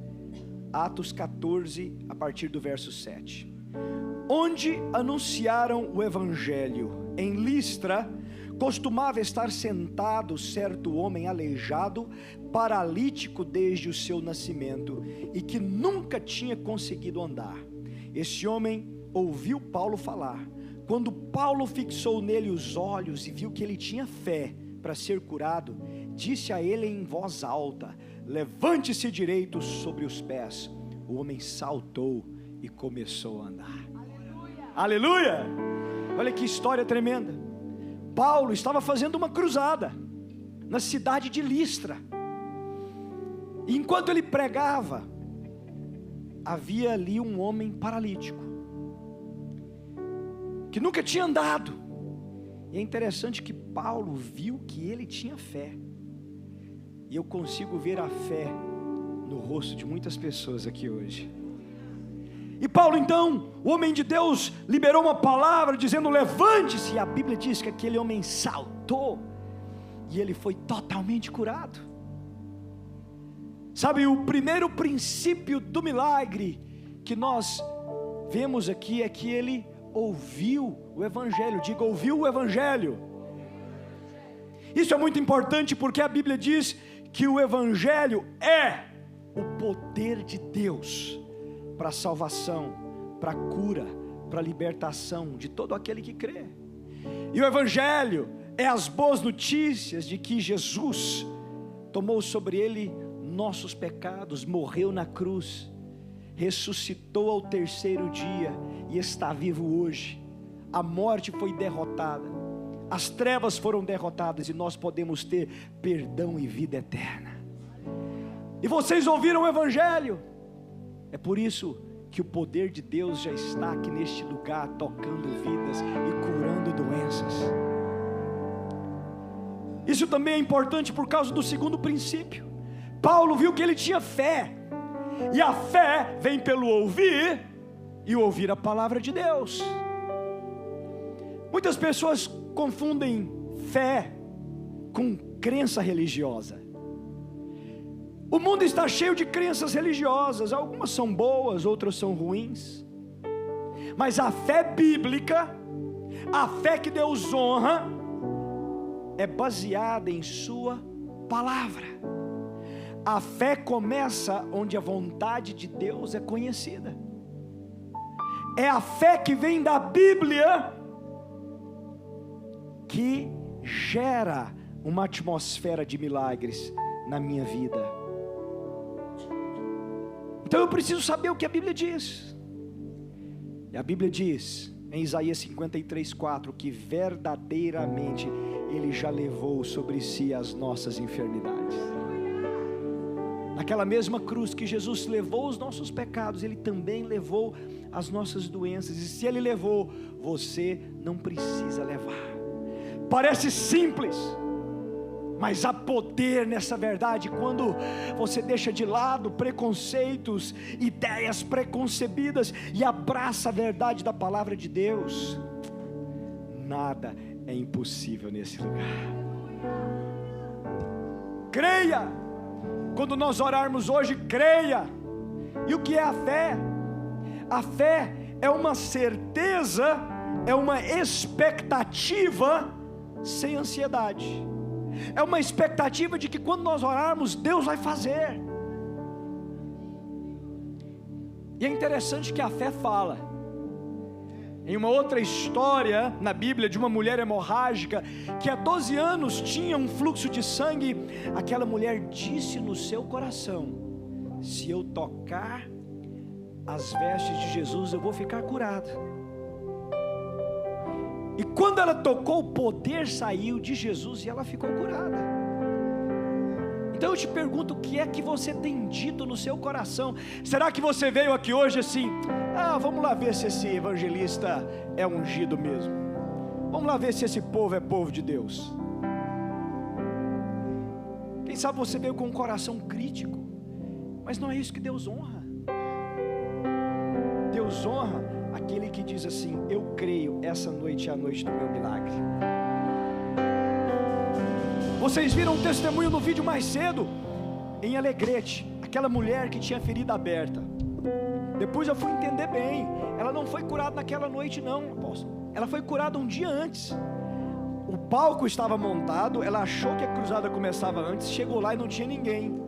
Atos 14, a partir do verso 7. Onde anunciaram o evangelho. Em Listra costumava estar sentado certo homem aleijado, paralítico desde o seu nascimento, e que nunca tinha conseguido andar. Esse homem ouviu Paulo falar. Quando Paulo fixou nele os olhos e viu que ele tinha fé para ser curado, disse a ele em voz alta: levante-se direito sobre os pés. O homem saltou e começou a andar. Aleluia! Olha que história tremenda. Paulo estava fazendo uma cruzada na cidade de Listra, e enquanto ele pregava, havia ali um homem paralítico, que nunca tinha andado. E é interessante que Paulo viu que ele tinha fé, e eu consigo ver a fé no rosto de muitas pessoas aqui hoje. E Paulo então, o homem de Deus, liberou uma palavra dizendo: levante-se. E a Bíblia diz que aquele homem saltou, e ele foi totalmente curado. Sabe, o primeiro princípio do milagre que nós vemos aqui é que ele ouviu o evangelho. Diga, ouviu o evangelho. Isso é muito importante, porque a Bíblia diz que o evangelho é o poder de Deus para a salvação, para a cura, para a libertação de todo aquele que crê. E o evangelho é as boas notícias de que Jesus tomou sobre ele nossos pecados, morreu na cruz, ressuscitou ao terceiro dia e está vivo hoje. A morte foi derrotada, as trevas foram derrotadas, e nós podemos ter perdão e vida eterna. E vocês ouviram o evangelho. É por isso que o poder de Deus já está aqui neste lugar, tocando vidas e curando doenças. Isso também é importante por causa do segundo princípio. Paulo viu que ele tinha fé, e a fé vem pelo ouvir, e ouvir a palavra de Deus. Muitas pessoas confundem fé com crença religiosa. O mundo está cheio de crenças religiosas, algumas são boas, outras são ruins, mas a fé bíblica, a fé que Deus honra, é baseada em sua palavra. A fé começa onde a vontade de Deus é conhecida. É a fé que vem da Bíblia que gera uma atmosfera de milagres na minha vida. Então eu preciso saber o que a Bíblia diz. E a Bíblia diz em Isaías 53:4 que verdadeiramente Ele já levou sobre si as nossas enfermidades. Naquela mesma cruz que Jesus levou os nossos pecados, Ele também levou as nossas doenças. E se Ele levou, você não precisa levar. Parece simples, mas há poder nessa verdade quando você deixa de lado preconceitos, ideias preconcebidas e abraça a verdade da palavra de Deus. Nada é impossível nesse lugar. Creia. Quando nós orarmos hoje, creia. E o que é a fé? A fé é uma certeza, é uma expectativa sem ansiedade. É uma expectativa de que quando nós orarmos, Deus vai fazer. E é interessante que a fé fala. Em uma outra história na Bíblia de uma mulher hemorrágica que há 12 anos tinha um fluxo de sangue, aquela mulher disse no seu coração: se eu tocar as vestes de Jesus, eu vou ficar curada. E quando ela tocou, o poder saiu de Jesus e ela ficou curada. Então eu te pergunto, o que é que você tem dito no seu coração? Será que você veio aqui hoje assim: vamos lá ver se esse evangelista é ungido mesmo, vamos lá ver se esse povo é povo de Deus? Quem sabe você veio com um coração crítico, mas não é isso que Deus honra. Deus honra aquele que diz assim: eu creio, essa noite é a noite do meu milagre. Vocês viram um testemunho no vídeo mais cedo, em Alegrete, aquela mulher que tinha ferida aberta. Depois eu fui entender bem, ela não foi curada naquela noite não, apóstolo. Ela foi curada um dia antes. O palco estava montado, ela achou que a cruzada começava antes, chegou lá e não tinha ninguém.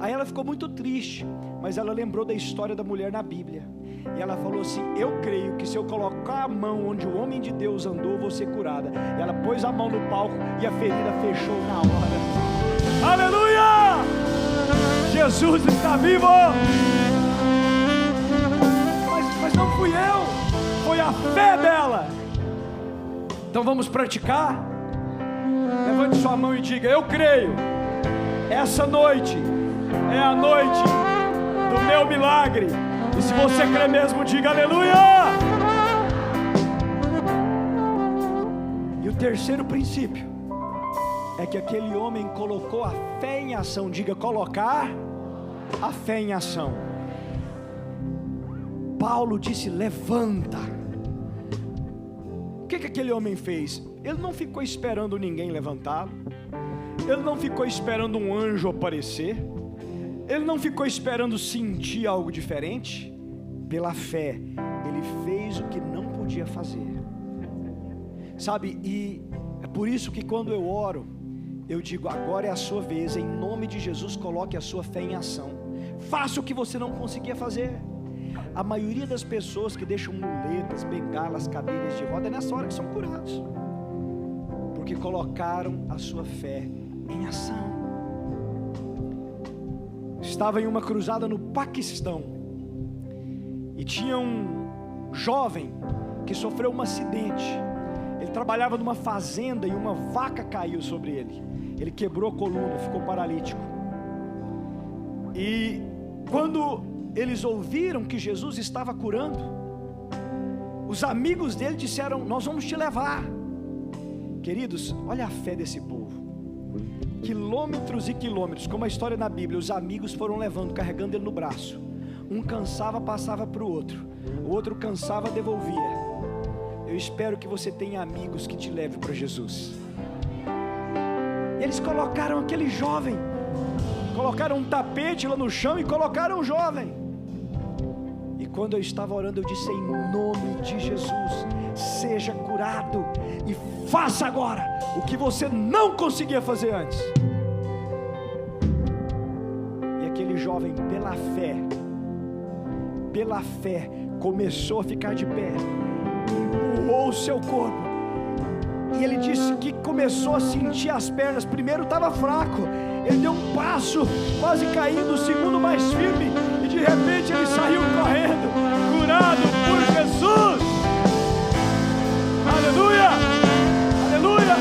Aí ela ficou muito triste, mas ela lembrou da história da mulher na Bíblia. E ela falou assim: eu creio que se eu colocar a mão onde o homem de Deus andou, vou ser curada. E ela pôs a mão no palco e a ferida fechou na hora. Aleluia! Jesus está vivo! Mas não fui eu, foi a fé dela. Então vamos praticar? Levante sua mão e diga: eu creio, essa noite é a noite do meu milagre. E se você crê mesmo, diga aleluia! E o terceiro princípio é que aquele homem colocou a fé em ação. Diga: colocar a fé em ação. Paulo disse: levanta. O que aquele homem fez? Ele não ficou esperando ninguém levantá-lo. Ele não ficou esperando um anjo aparecer. Ele não ficou esperando sentir algo diferente. Pela fé, ele fez o que não podia fazer. Sabe, e é por isso que quando eu oro, eu digo: agora é a sua vez, em nome de Jesus, coloque a sua fé em ação. Faça o que você não conseguia fazer. A maioria das pessoas que deixam muletas, bengalas, cadeiras de roda, é nessa hora que são curados, porque colocaram a sua fé em ação. Estava em uma cruzada no Paquistão e tinha um jovem que sofreu um acidente. Ele trabalhava numa fazenda e uma vaca caiu sobre ele. Ele quebrou a coluna, ficou paralítico. E quando eles ouviram que Jesus estava curando, os amigos dele disseram: nós vamos te levar. Queridos, olha a fé desse povo. Quilômetros e quilômetros, como a história na Bíblia, os amigos foram levando, carregando ele no braço. Um cansava, passava para o outro cansava, devolvia. Eu espero que você tenha amigos que te levem para Jesus. Eles colocaram aquele jovem, colocaram um tapete lá no chão e colocaram o jovem. E quando eu estava orando, eu disse: em nome de Jesus, seja curado e faça agora o que você não conseguia fazer antes. E aquele jovem, pela fé, começou a ficar de pé, empurrou o seu corpo, e ele disse que começou a sentir as pernas. Primeiro estava fraco, ele deu um passo, quase caindo, o segundo mais firme, e de repente ele saiu correndo, curado por Jesus. Aleluia, aleluia.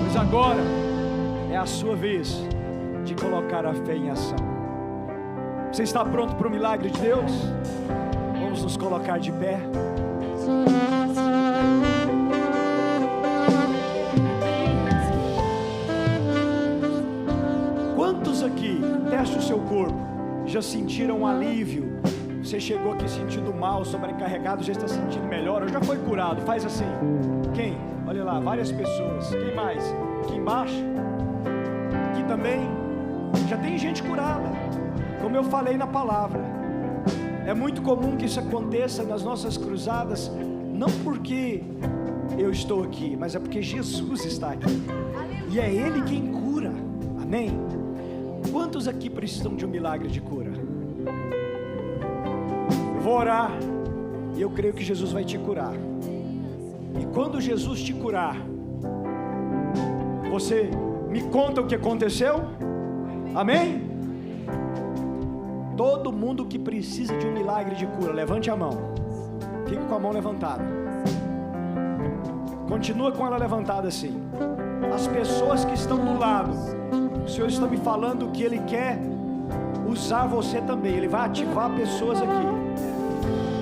Pois agora é a sua vez de colocar a fé em ação. Você está pronto para o milagre de Deus? Vamos nos colocar de pé. Quantos aqui, teste o seu corpo, já sentiram um alívio? Você chegou aqui sentindo mal, sobrecarregado, já está sentindo melhor, ou já foi curado? Faz assim. Quem? Olha lá, várias pessoas. Quem mais? Aqui embaixo? Aqui também? Já tem gente curada. Como eu falei na palavra, é muito comum que isso aconteça nas nossas cruzadas, não porque eu estou aqui, mas é porque Jesus está aqui. E é Ele quem cura. Amém? Quantos aqui precisam de um milagre de cura? Vou orar e eu creio que Jesus vai te curar. E quando Jesus te curar, você me conta o que aconteceu? Amém? Todo mundo que precisa de um milagre de cura, levante a mão. Fica com a mão levantada. Continua com ela levantada assim. As pessoas que estão do lado, o Senhor está me falando que Ele quer usar você também. Ele vai ativar pessoas aqui.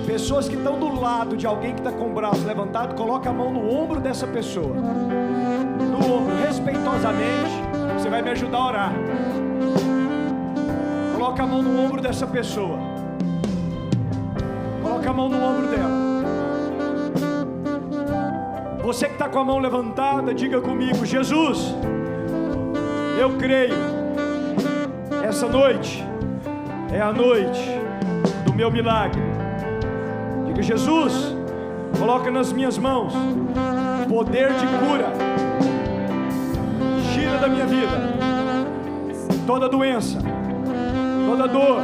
Pessoas que estão do lado de alguém que está com o braço levantado, coloca a mão no ombro dessa pessoa. No ombro, respeitosamente. Você vai me ajudar a orar. Coloca a mão no ombro dessa pessoa. Coloca a mão no ombro dela. Você que está com a mão levantada, diga comigo: Jesus, eu creio, essa noite é a noite do meu milagre. Diga: Jesus, coloca nas minhas mãos poder de cura. Tira da minha vida toda doença, toda dor,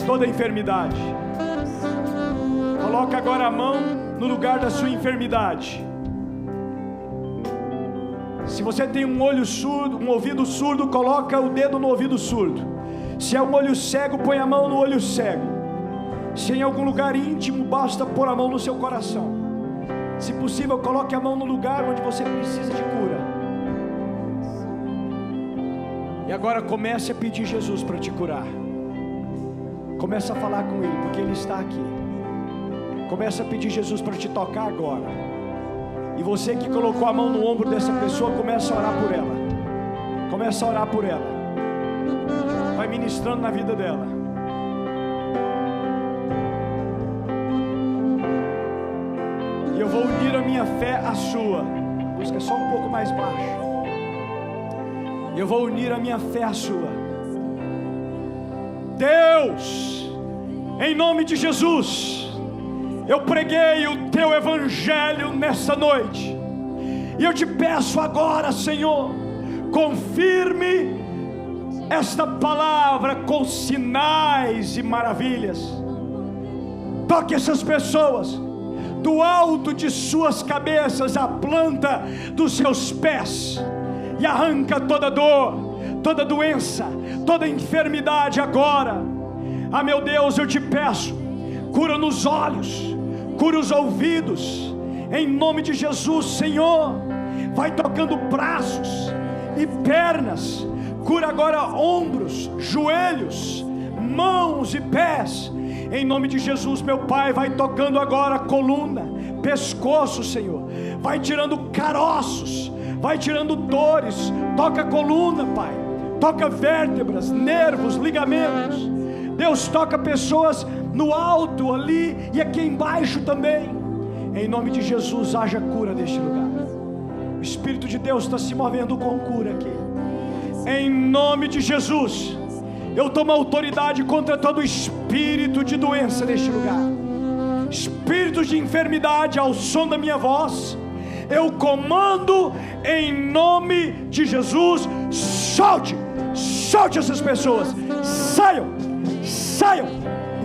toda enfermidade. Coloca agora a mão no lugar da sua enfermidade. Se você tem um olho surdo, um ouvido surdo, coloca o dedo no ouvido surdo. Se é um olho cego, põe a mão no olho cego. Se em algum lugar íntimo, basta pôr a mão no seu coração. Se possível, coloque a mão no lugar onde você precisa de cura. E agora comece a pedir Jesus para te curar. Comece a falar com Ele, porque Ele está aqui. Comece a pedir Jesus para te tocar agora. E você que colocou a mão no ombro dessa pessoa, comece a orar por ela. Comece a orar por ela. Vai ministrando na vida dela. E eu vou unir a minha fé à sua. Busca só um pouco mais baixo. Eu vou unir a minha fé à sua. Deus, em nome de Jesus, eu preguei o teu evangelho nessa noite, e eu te peço agora, Senhor, confirme esta palavra com sinais e maravilhas. Toque essas pessoas do alto de suas cabeças à planta dos seus pés, e arranca toda dor, toda doença, toda enfermidade agora. Ah, meu Deus, eu te peço, cura nos olhos, cura os ouvidos, em nome de Jesus, Senhor. Vai tocando braços e pernas, cura agora ombros, joelhos, mãos e pés, em nome de Jesus, meu Pai. Vai tocando agora coluna, pescoço, Senhor, vai tirando caroços, vai tirando dores, toca a coluna, Pai, toca vértebras, nervos, ligamentos. Deus, toca pessoas no alto ali e aqui embaixo também. Em nome de Jesus, haja cura neste lugar. O Espírito de Deus está se movendo com cura aqui. Em nome de Jesus, eu tomo autoridade contra todo espírito de doença neste lugar. Espíritos de enfermidade, ao som da minha voz, eu comando em nome de Jesus: solte, solte essas pessoas, saiam, saiam,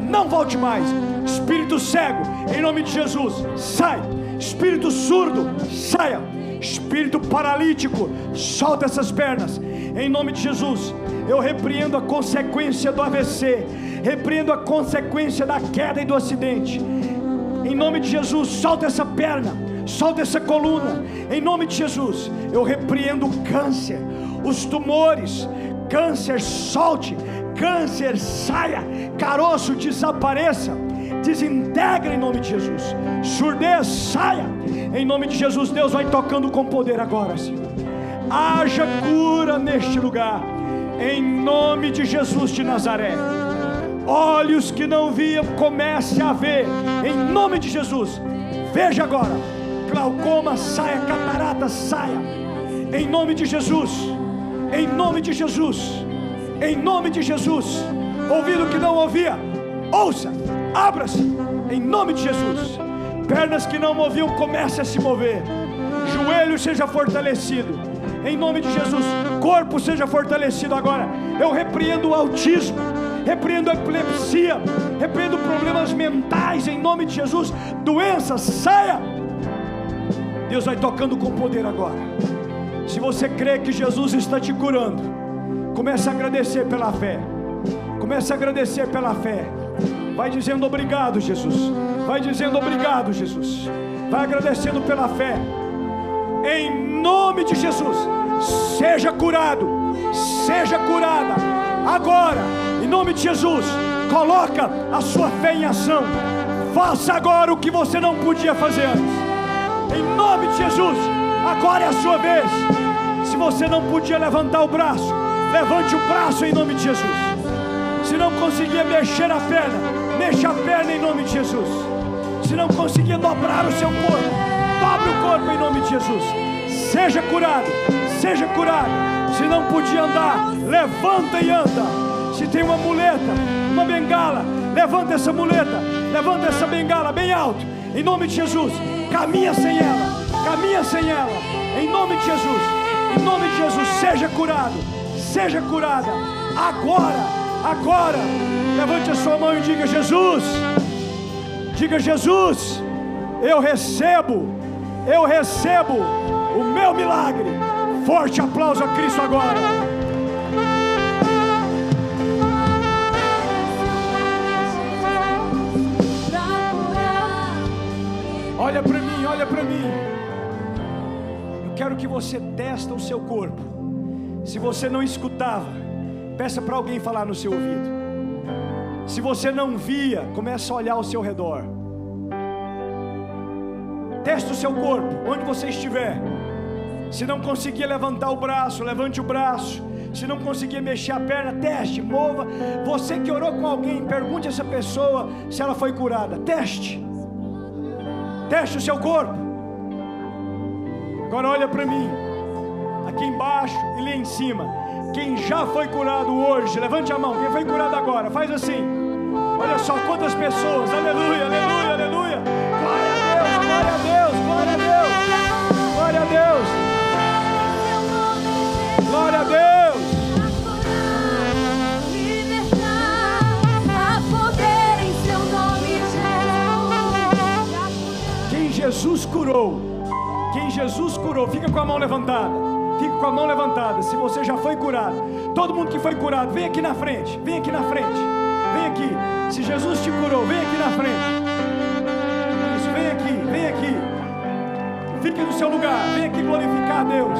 não volte mais. Espírito cego, em nome de Jesus, sai. Espírito surdo, saia. Espírito paralítico, solta essas pernas, em nome de Jesus. Eu repreendo a consequência do AVC, repreendo a consequência da queda e do acidente, em nome de Jesus. Solta essa perna, solta essa coluna, em nome de Jesus. Eu repreendo o câncer, os tumores. Câncer, solte. Câncer, saia. Caroço, desapareça. desintegra em nome de Jesus. Surdez, saia em nome de Jesus. Deus vai tocando com poder agora, Senhor. Haja cura neste lugar, em nome de Jesus de Nazaré. Olhos que não viam, comece a ver, em nome de Jesus. Veja agora, glaucoma saia, catarata saia, em nome de Jesus, em nome de Jesus, em nome de Jesus. Ouvido que não ouvia, ouça, abra-se, em nome de Jesus. Pernas que não moviam, comece a se mover. Joelho seja fortalecido, em nome de Jesus. Corpo seja fortalecido agora. Eu repreendo o autismo, repreendo a epilepsia, repreendo problemas mentais, em nome de Jesus. Doença, saia. Deus vai tocando com poder agora. Se você crê que Jesus está te curando, comece a agradecer pela fé. Comece a agradecer pela fé. Vai dizendo obrigado, Jesus. Vai dizendo obrigado, Jesus. Vai agradecendo pela fé. Em nome de Jesus, seja curado, seja curada agora, em nome de Jesus. Coloca a sua fé em ação. Faça agora o que você não podia fazer antes, em nome de Jesus. Agora é a sua vez. Se você não podia levantar o braço, levante o braço em nome de Jesus. Se não conseguia mexer a perna, mexa a perna em nome de Jesus. Se não conseguia dobrar o seu corpo, dobre o corpo em nome de Jesus. Seja curado, seja curado. Se não podia andar, levanta e anda. Se tem uma muleta, uma bengala, levanta essa muleta, levanta essa bengala bem alto, em nome de Jesus. Caminha sem ela, caminha sem ela, em nome de Jesus. Em nome de Jesus, seja curado, seja curada agora, agora. Levante a sua mão e diga: Jesus, diga: Jesus, eu recebo o meu milagre. Forte aplauso a Cristo agora. Olha para mim, olha para mim. Eu quero que você teste o seu corpo. Se você não escutava, peça para alguém falar no seu ouvido. Se você não via, comece a olhar ao seu redor. Teste o seu corpo, onde você estiver. Se não conseguia levantar o braço, levante o braço. Se não conseguia mexer a perna, teste, mova. Você que orou com alguém, pergunte a essa pessoa se ela foi curada. Teste. Teste o seu corpo. Agora olha para mim. Aqui embaixo e lá em cima. Quem já foi curado hoje, levante a mão. Quem foi curado agora, faz assim. Olha só quantas pessoas. Aleluia, aleluia, aleluia. Glória a Deus, glória a Deus, glória a Deus. Glória a Deus. Glória a Deus. Quem Jesus curou, quem Jesus curou, fica com a mão levantada. Fica com a mão levantada. Se você já foi curado, todo mundo que foi curado, vem aqui na frente. Vem aqui na frente. Vem aqui. Se Jesus te curou, vem aqui na frente. Isso, vem aqui, vem aqui. Fique no seu lugar. Vem aqui glorificar a Deus.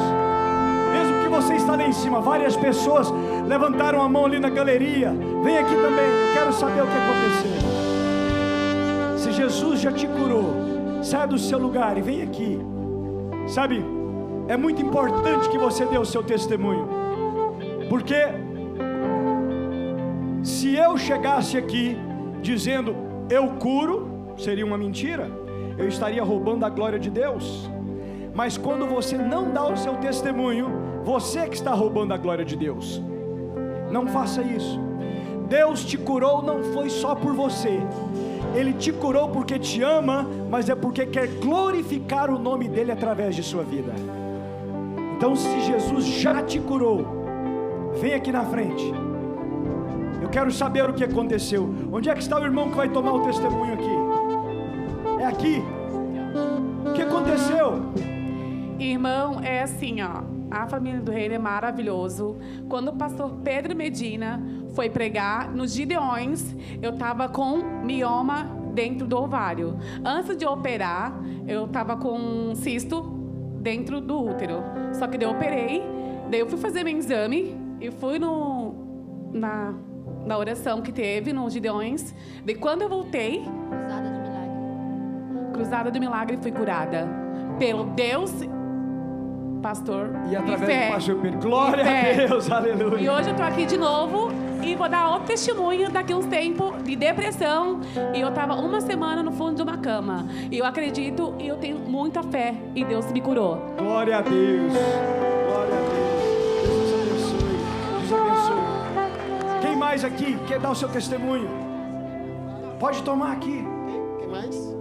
Mesmo que você está lá em cima, várias pessoas levantaram a mão ali na galeria. Vem aqui também. Eu quero saber o que aconteceu. Se Jesus já te curou, saia do seu lugar e vem aqui. Sabe, é muito importante que você dê o seu testemunho, porque se eu chegasse aqui dizendo eu curo, seria uma mentira. Eu estaria roubando a glória de Deus. Mas quando você não dá o seu testemunho, você que está roubando a glória de Deus. Não faça isso. Deus te curou não foi só por você. Ele te curou porque te ama, mas é porque quer glorificar o nome dele através de sua vida. Então, se Jesus já te curou, vem aqui na frente. Eu quero saber o que aconteceu. Onde é que está o irmão que vai tomar o testemunho aqui? É aqui. O que aconteceu? Irmão, é assim, ó. A família do Reino é maravilhoso. Quando o pastor Pedro Medina foi pregar nos Gideões, eu estava com mioma dentro do ovário. Antes de operar, eu estava com um cisto dentro do útero. Só que daí eu operei, daí eu fui fazer meu exame e fui da oração que teve no Gideões. De quando eu voltei, Cruzada do Milagre, fui curada pelo Deus, pastor, E através fé, do pastor Pedro. Glória e fé. a Deus, aleluia. E hoje eu tô aqui de novo e vou dar outro testemunho daqui uns tempos de depressão. E eu tava uma semana no fundo de uma cama. E eu acredito e eu tenho muita fé e Deus me curou. Glória a Deus. Glória a Deus. Deus abençoe. Deus abençoe. Quem mais aqui quer dar o seu testemunho? Pode tomar aqui. Quem mais?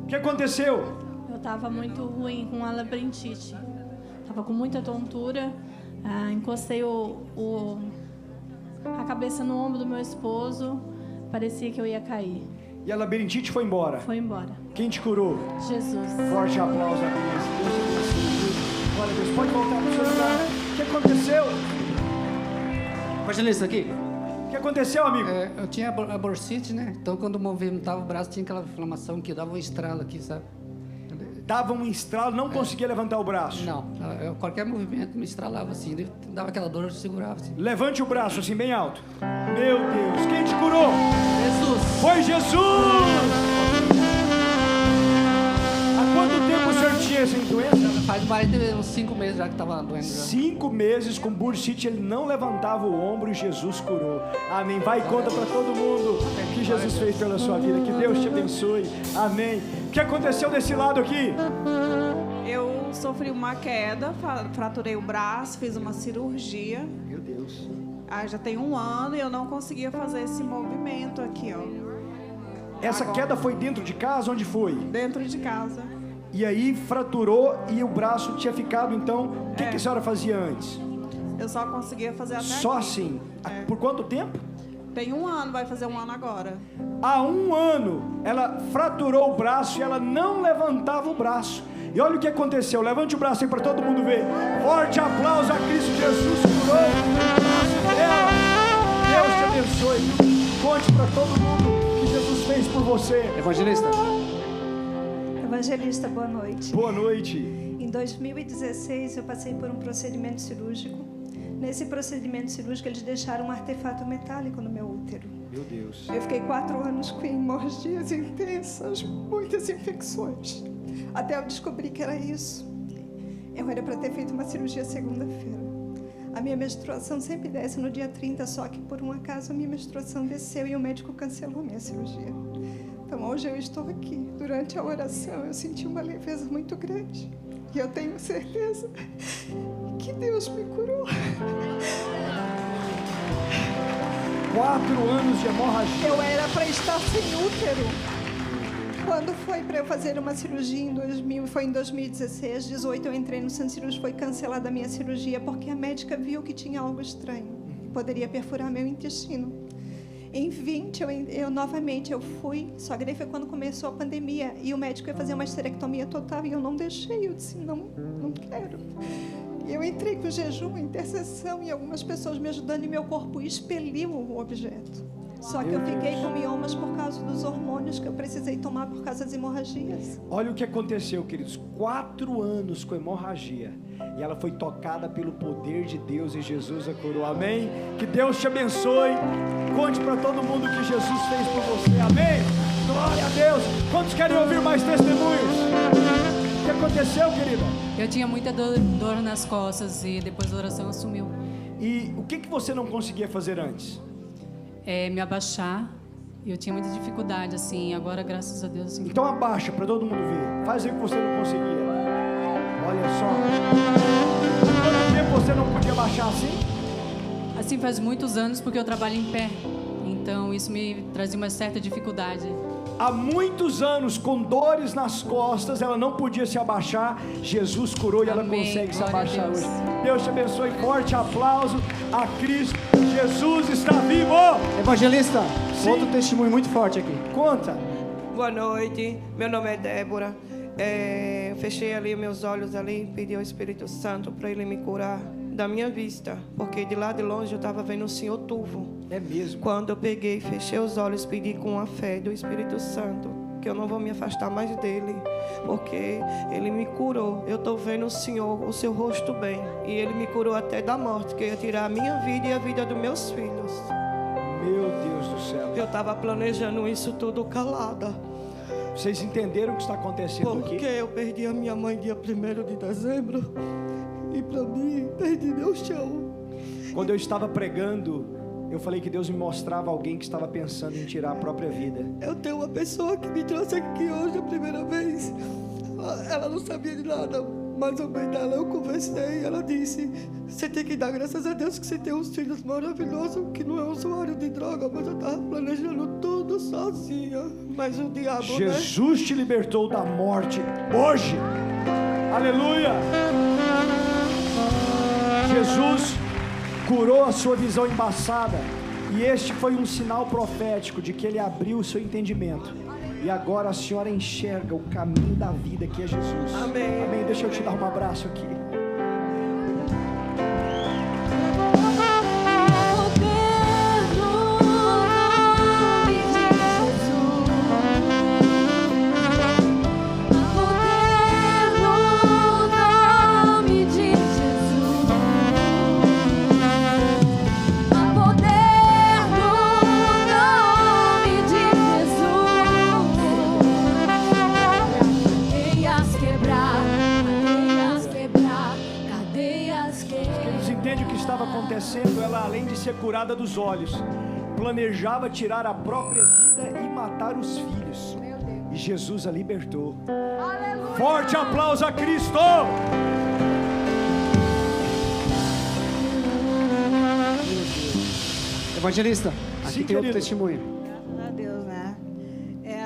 O que aconteceu? Eu estava muito ruim com a labirintite. Estava com muita tontura. Encostei a cabeça no ombro do meu esposo. Parecia que eu ia cair. E a labirintite foi embora. Foi embora. Quem te curou? Jesus. Forte aplauso a Deus. Deus abençoe. Glória a Deus. Pode voltar para o seu lugar. O que aconteceu? Evangelista aqui. O que aconteceu, amigo? Eu tinha a bursite, né? Então quando movimentava o braço tinha aquela inflamação que dava um estralo aqui, sabe? Dava um estralo, não conseguia levantar o braço. Não, qualquer movimento me estralava assim, dava aquela dor, eu segurava assim. Levante o braço assim bem alto. Meu Deus, quem te curou? Jesus! Foi Jesus! Há quanto tempo o senhor tinha essa doença? Faz mais de uns 5 meses já que estava doendo. Já. 5 meses com bursite, ele não levantava o ombro e Jesus curou. Amém. Vai e conta para todo mundo o que Jesus fez pela sua vida. Que Deus te abençoe. Amém. O que aconteceu desse lado aqui? Eu sofri uma queda, fraturei o braço, fiz uma cirurgia. Meu Deus. Já tem 1 ano e eu não conseguia fazer esse movimento aqui, ó. Essa queda foi dentro de casa? Onde foi? Dentro de casa. E aí fraturou e o braço tinha ficado, então, o que a senhora fazia antes? Eu só conseguia fazer até Só aqui. assim? Por quanto tempo? Tem 1 ano, vai fazer 1 ano agora. Há 1 ano, ela fraturou o braço e ela não levantava o braço. E olha o que aconteceu. Levante o braço aí para todo mundo ver. Forte aplauso a Cristo Jesus, curou o braço dela. Deus te abençoe. Conte para todo mundo o que Jesus fez por você. Evangelista. Evangelista, boa noite. Boa noite. Em 2016 eu passei por um procedimento cirúrgico. Nesse procedimento cirúrgico eles deixaram um artefato metálico no meu útero. Meu Deus. Eu fiquei 4 anos com hemorragias intensas, muitas infecções. Até eu descobri que era isso. Eu era para ter feito uma cirurgia segunda-feira. A minha menstruação sempre desce no dia 30, só que por um acaso a minha menstruação desceu e o médico cancelou a minha cirurgia. Então hoje eu estou aqui. Durante a oração eu senti uma leveza muito grande. E eu tenho certeza que Deus me curou. 4 anos de hemorragia. Eu era para estar sem útero. Quando foi para eu fazer uma cirurgia foi em 2016, 18 eu entrei no centro cirúrgico, foi cancelada a minha cirurgia porque a médica viu que tinha algo estranho. Poderia perfurar meu intestino. Em 20, eu novamente fui, só que daí foi quando começou a pandemia e o médico ia fazer uma esterectomia total e eu não deixei, eu disse, não quero. Eu entrei com jejum, intercessão e algumas pessoas me ajudando e meu corpo expeliu o objeto. Só que eu fiquei com miomas por causa dos hormônios que eu precisei tomar por causa das hemorragias. Olha o que aconteceu, queridos. 4 anos com hemorragia. E ela foi tocada pelo poder de Deus e Jesus a curou. Amém? Que Deus te abençoe. Conte para todo mundo o que Jesus fez por você. Amém? Glória a Deus. Quantos querem ouvir mais testemunhos? O que aconteceu, querida? Eu tinha muita dor nas costas e depois da oração sumiu. E o que você não conseguia fazer antes? Me abaixar. Eu tinha muita dificuldade, assim. Agora, graças a Deus, assim. Então abaixa para todo mundo ver. Faz aí o que você não conseguia. Olha só. Quanto tempo você não podia abaixar assim? Assim, faz muitos anos, porque eu trabalho em pé. Então, isso me trazia uma certa dificuldade. Há muitos anos, com dores nas costas, ela não podia se abaixar. Jesus curou e ela consegue se abaixar hoje. Deus te abençoe. Forte aplauso a Cristo. Jesus está vivo. Evangelista, Sim. outro testemunho muito forte aqui. Conta. Boa noite, meu nome é Débora. Eu fechei ali meus olhos ali, pedi ao Espírito Santo para ele me curar da minha vista, porque de lá de longe eu estava vendo o Senhor turvo. É mesmo? Quando eu peguei, fechei os olhos, pedi com a fé do Espírito Santo, que eu não vou me afastar mais dele, porque ele me curou. Eu estou vendo o Senhor, o seu rosto bem, e ele me curou até da morte, que eu ia tirar a minha vida e a vida dos meus filhos. Meu Deus do céu. Eu estava planejando isso tudo calada. Vocês entenderam o que está acontecendo aqui? Porque eu perdi a minha mãe dia 1º de dezembro, e para mim, perdi meu chão. Quando eu estava pregando, eu falei que Deus me mostrava alguém que estava pensando em tirar a própria vida. Eu tenho uma pessoa que me trouxe aqui hoje a primeira vez. Ela não sabia de nada, mas ao meio dela eu conversei. Ela disse: você tem que dar graças a Deus que você tem uns filhos maravilhosos, que não é usuário de droga, mas eu estava planejando tudo sozinha. Mas o diabo, Jesus te libertou da morte hoje. Aleluia! Jesus curou a sua visão embaçada, e este foi um sinal profético de que Ele abriu o seu entendimento, e agora a senhora enxerga o caminho da vida, que é Jesus. Amém. Amém. Deixa eu te dar um abraço aqui. Ela, além de ser curada dos olhos, planejava tirar a própria vida e matar os filhos, e Jesus a libertou. Aleluia. Forte aplauso a Cristo. Evangelista, aqui sim, tem outro querido testemunho. Graças a Deus, né?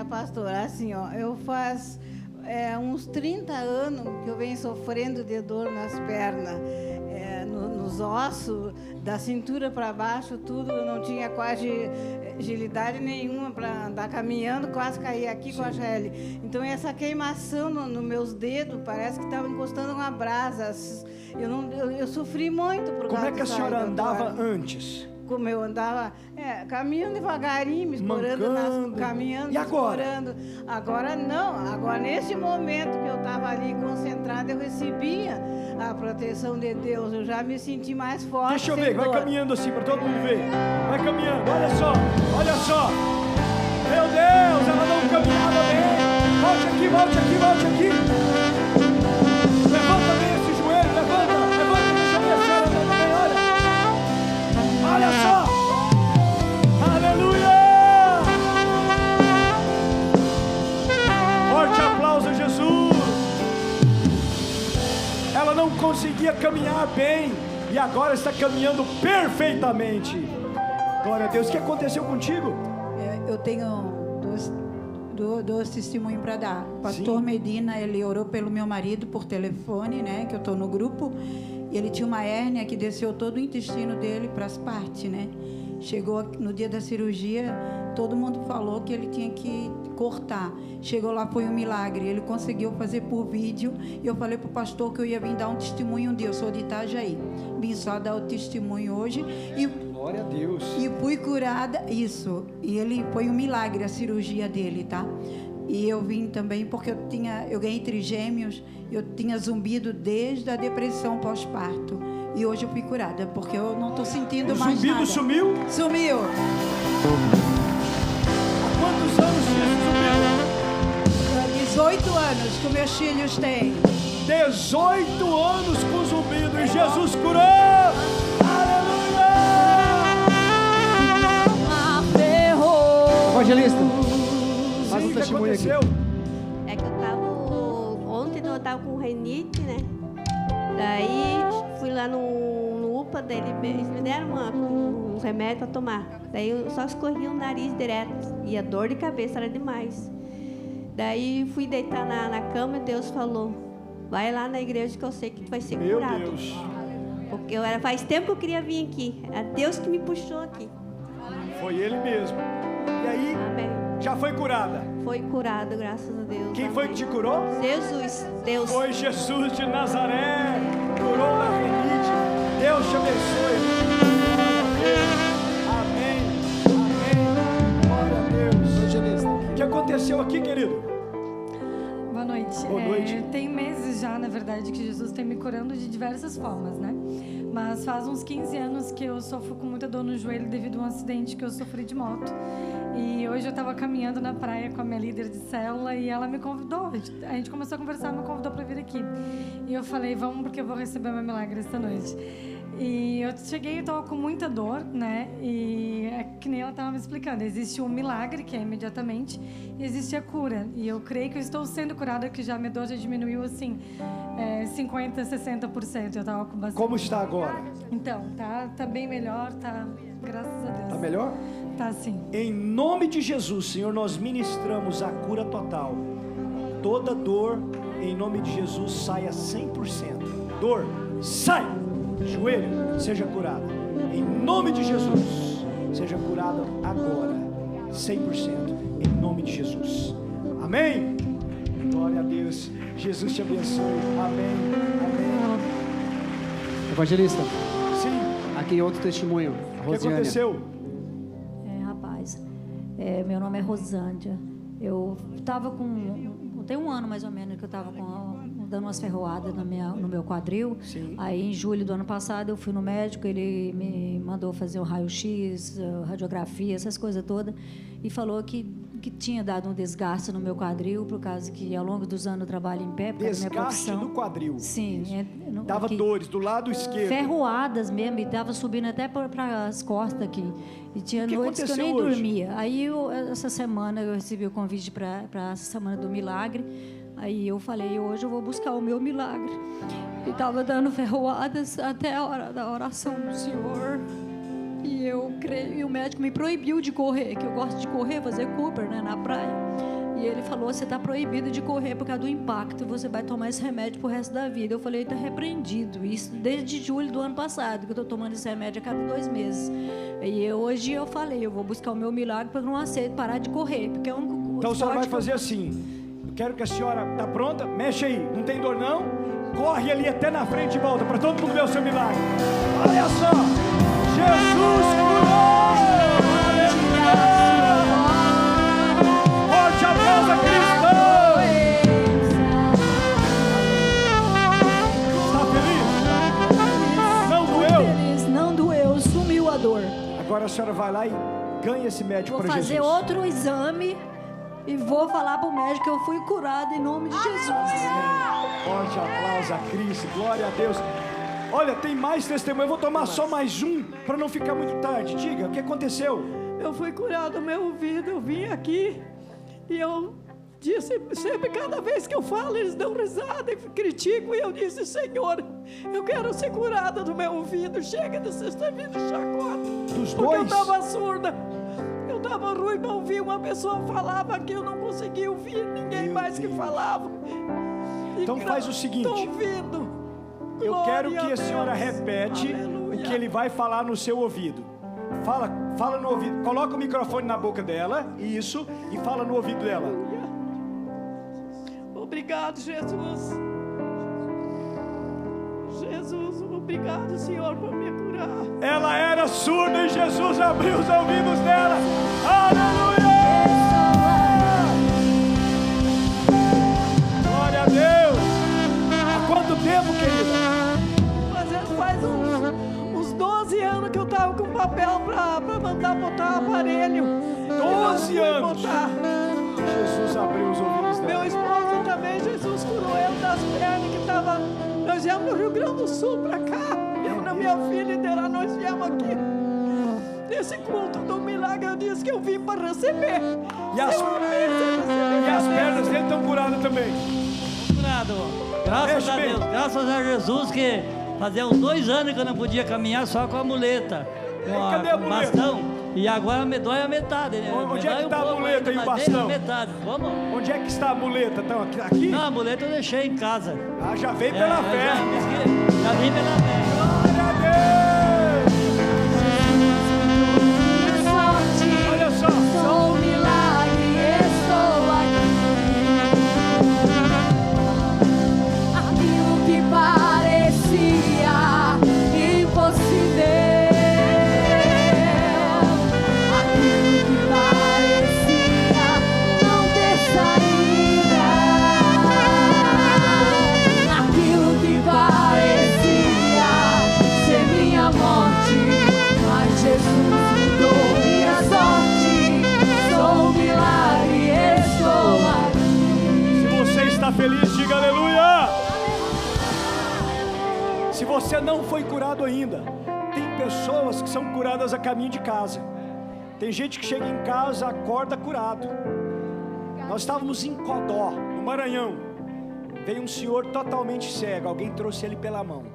Pastor, assim, ó, eu faz uns 30 anos que eu venho sofrendo de dor nas pernas, nos ossos, da cintura para baixo, tudo. Eu não tinha quase agilidade nenhuma para andar caminhando, quase caí aqui com a Shelly. Então essa queimação nos meus dedos, parece que estava encostando uma brasa. Eu sofri muito por causa disso. Como é que a senhora andava antes? Como eu andava, caminhando devagarinho, me escorando, caminhando, e agora? Escorando. Agora não, agora nesse momento que eu estava ali concentrada, eu recebia a proteção de Deus, eu já me senti mais forte. Deixa eu ver, vai caminhando assim para todo mundo ver. Vai caminhando, olha só, olha só. Meu Deus, ela não caminhava bem. Volte aqui, volte aqui, volte aqui. Levanta bem esse joelho, levanta, deixa eu ver a senhora andando bem, olha. Olha só! Aleluia! Forte aplauso a Jesus! Ela não conseguia caminhar bem e agora está caminhando perfeitamente. Glória a Deus. O que aconteceu contigo? Eu tenho dois testemunhos para dar. O pastor Medina, ele orou pelo meu marido por telefone, né? Que eu estou no grupo. E ele tinha uma hérnia que desceu todo o intestino dele para as partes, né? Chegou no dia da cirurgia, todo mundo falou que ele tinha que cortar. Chegou lá, foi um milagre. Ele conseguiu fazer por vídeo. E eu falei para o pastor que eu ia vir dar um testemunho um dia. Eu sou de Itajaí. Vim só dar o testemunho hoje. Glória a Deus. E fui curada, isso. E ele foi um milagre a cirurgia dele, tá? E eu vim também porque eu ganhei trigêmeos, eu tinha zumbido desde a depressão pós-parto. E hoje eu fui curada, porque eu não estou sentindo mais nada. O zumbido sumiu? Sumiu. Há quantos anos tinha esse zumbido? 18 anos que meus filhos têm. 18 anos com zumbido e Jesus curou! Aleluia! Evangelista, faz um testemunho aqui. É que ontem eu tava com renite, né? Daí fui lá no UPA, daí eles me deram um remédio para tomar. Daí eu só escorria o nariz direto e a dor de cabeça era demais. Daí fui deitar na cama e Deus falou: vai lá na igreja que eu sei que tu vai ser curado. Meu Deus. Porque faz tempo que eu queria vir aqui. É Deus que me puxou aqui. Foi Ele mesmo. E aí, amém. Já foi curada? Foi curada, graças a Deus. Quem foi que te curou? Jesus, Deus. Foi Jesus de Nazaré, curou da renite. Deus te abençoe. Amém. Amém. Glória a Deus. O que aconteceu? aconteceu aqui, querido? Boa noite. Boa noite. Tem meses já, na verdade, que Jesus tem me curando de diversas formas, né? Mas faz uns 15 anos que eu sofro com muita dor no joelho devido a um acidente que eu sofri de moto. E hoje eu estava caminhando na praia com a minha líder de célula e ela me convidou. A gente começou a conversar, me convidou para vir aqui. E eu falei, vamos porque eu vou receber meu milagre esta noite. E eu cheguei e estava com muita dor, né? E é que nem ela estava me explicando. Existe um milagre, que é imediatamente, e existe a cura. E eu creio que eu estou sendo curada, que já a minha dor já diminuiu, assim, 50%, 60%. Eu estava com bastante... Como está agora? Então, tá bem melhor, tá... Graças a Deus. Tá melhor? Tá sim. Em nome de Jesus, Senhor, nós ministramos a cura total. Toda dor, em nome de Jesus, saia 100%. Dor, sai! Joelho, seja curado. Em nome de Jesus, seja curado agora, 100%. Em nome de Jesus. Amém? Glória a Deus. Jesus te abençoe. Amém. Amém. Evangelista. Sim. Aqui outro testemunho. O que aconteceu? Rapaz, meu nome é Rosângela. Eu estava tem um ano mais ou menos que eu estava dando umas ferroadas no meu quadril. Sim. Aí em julho do ano passado eu fui no médico, ele me mandou fazer um raio-x, radiografia, essas coisas todas, e falou que tinha dado um desgaste no meu quadril, por causa que ao longo dos anos eu trabalho em pé, por causa da minha profissão. Desgaste no quadril. Sim. Dava dores do lado esquerdo. Ferroadas mesmo, e estava subindo até para as costas aqui. E tinha noites que eu nem dormia. Aí essa semana eu recebi o convite para essa semana do milagre. Aí eu falei, hoje eu vou buscar o meu milagre. E estava dando ferroadas até a hora da oração do Senhor. E eu creio, e o médico me proibiu de correr, que eu gosto de correr, fazer Cooper, né, na praia. E ele falou, você está proibido de correr por causa do impacto, você vai tomar esse remédio pro resto da vida. Eu falei, está repreendido. Isso desde julho do ano passado, que eu estou tomando esse remédio a cada 2 meses. E hoje eu falei, eu vou buscar o meu milagre para não aceito parar de correr, porque é o único. Então a senhora vai fazer assim, eu quero que a senhora, está pronta? Mexe aí, não tem dor não? Corre ali até na frente e volta, para todo mundo ver o seu milagre. Olha só, Jesus curou! Forte aplauso a Cristo! Está feliz? Não doeu? Feliz, não doeu, sumiu a dor. Agora a senhora vai lá e ganha esse médico para Jesus. Vou fazer outro exame e vou falar para o médico que eu fui curada em nome de Jesus. Forte aplauso a Cristo, glória a Deus. Olha, tem mais testemunho. Eu vou tomar só mais um para não ficar muito tarde. Diga, o que aconteceu? Eu fui curado do meu ouvido, eu vim aqui e eu disse, sempre cada vez que eu falo, eles dão risada e criticam, e eu disse, Senhor, eu quero ser curada do meu ouvido, chega de ser servido chacota. Dos porque dois? eu estava surda, eu estava ruim para ouvir, uma pessoa falava que eu não conseguia ouvir, ninguém mais que falava. Então faz o seguinte, estou ouvindo. Eu quero que a senhora repete o que ele vai falar no seu ouvido. Fala no ouvido, coloca o microfone na boca dela, isso, e fala no ouvido dela. Obrigado, Jesus. Jesus, obrigado, Senhor, por me curar. Ela era surda e Jesus abriu os ouvidos dela. Aleluia! Glória a Deus! Há quanto tempo, querida? Faz uns 12 anos que eu estava com papel para mandar botar aparelho. 12 anos? Jesus abriu os ouvidos dela. Meu esposo também, Jesus curou eu das pernas que estava. Nós viemos do Rio Grande do Sul para cá. Eu na minha filha e dela, nós viemos aqui. Nesse culto do milagre, eu disse que eu vim para receber. E as pernas dele estão curadas também. Curado. Graças a Deus, graças a Jesus, que fazia uns 2 anos que eu não podia caminhar só com a muleta. Cadê a muleta? Bastão. E agora me dói a metade, né? Onde é que está a muleta e o bastão? Metade. Vamos. Onde é que está a muleta? Então, aqui? Não, a muleta eu deixei em casa. Ah, já veio pela fé. Já vim pela fé. Glória a Deus! Olha só. Sou um milagre, estou aqui. Aquilo que parecia impossível. Aquilo que parecia não ter Se você não foi curado ainda, tem pessoas que são curadas a caminho de casa. Tem gente que chega em casa, acorda curado. Nós estávamos em Codó, no Maranhão. Veio um senhor totalmente cego, alguém trouxe ele pela mão.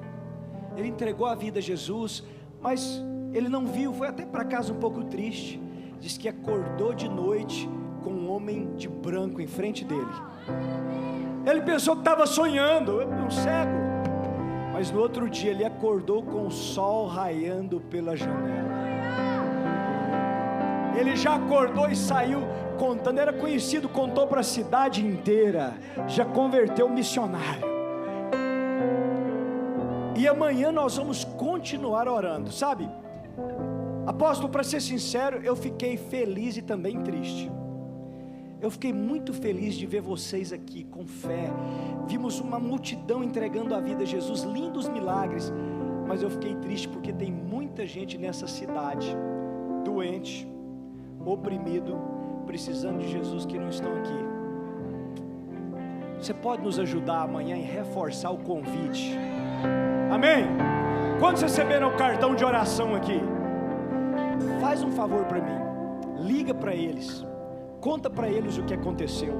Ele entregou a vida a Jesus, mas ele não viu, foi até para casa um pouco triste. Diz que acordou de noite com um homem de branco em frente dele. Ele pensou que estava sonhando, um cego. Mas no outro dia ele acordou com o sol raiando pela janela. Ele já acordou e saiu contando, era conhecido, contou para a cidade inteira, já converteu missionário. E amanhã nós vamos continuar orando, sabe? Apóstolo, para ser sincero, eu fiquei feliz e também triste. Eu fiquei muito feliz de ver vocês aqui com fé. Vimos uma multidão entregando a vida a Jesus, lindos milagres. Mas eu fiquei triste porque tem muita gente nessa cidade, doente, oprimido, precisando de Jesus, que não estão aqui. Você pode nos ajudar amanhã em reforçar o convite? Amém? Quantos receberam o cartão de oração aqui? Faz um favor para mim, liga para eles, conta para eles o que aconteceu,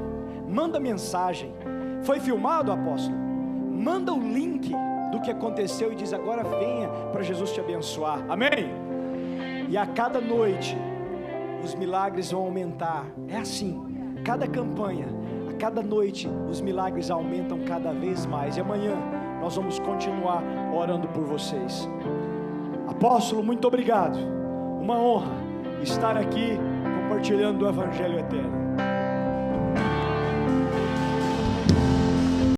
manda mensagem. Foi filmado, apóstolo? Manda o link do que aconteceu e diz: agora venha para Jesus te abençoar. Amém? E a cada noite os milagres vão aumentar. É assim, cada campanha, a cada noite os milagres aumentam cada vez mais. E amanhã nós vamos continuar orando por vocês. Apóstolo, muito obrigado. Uma honra estar aqui compartilhando o Evangelho eterno.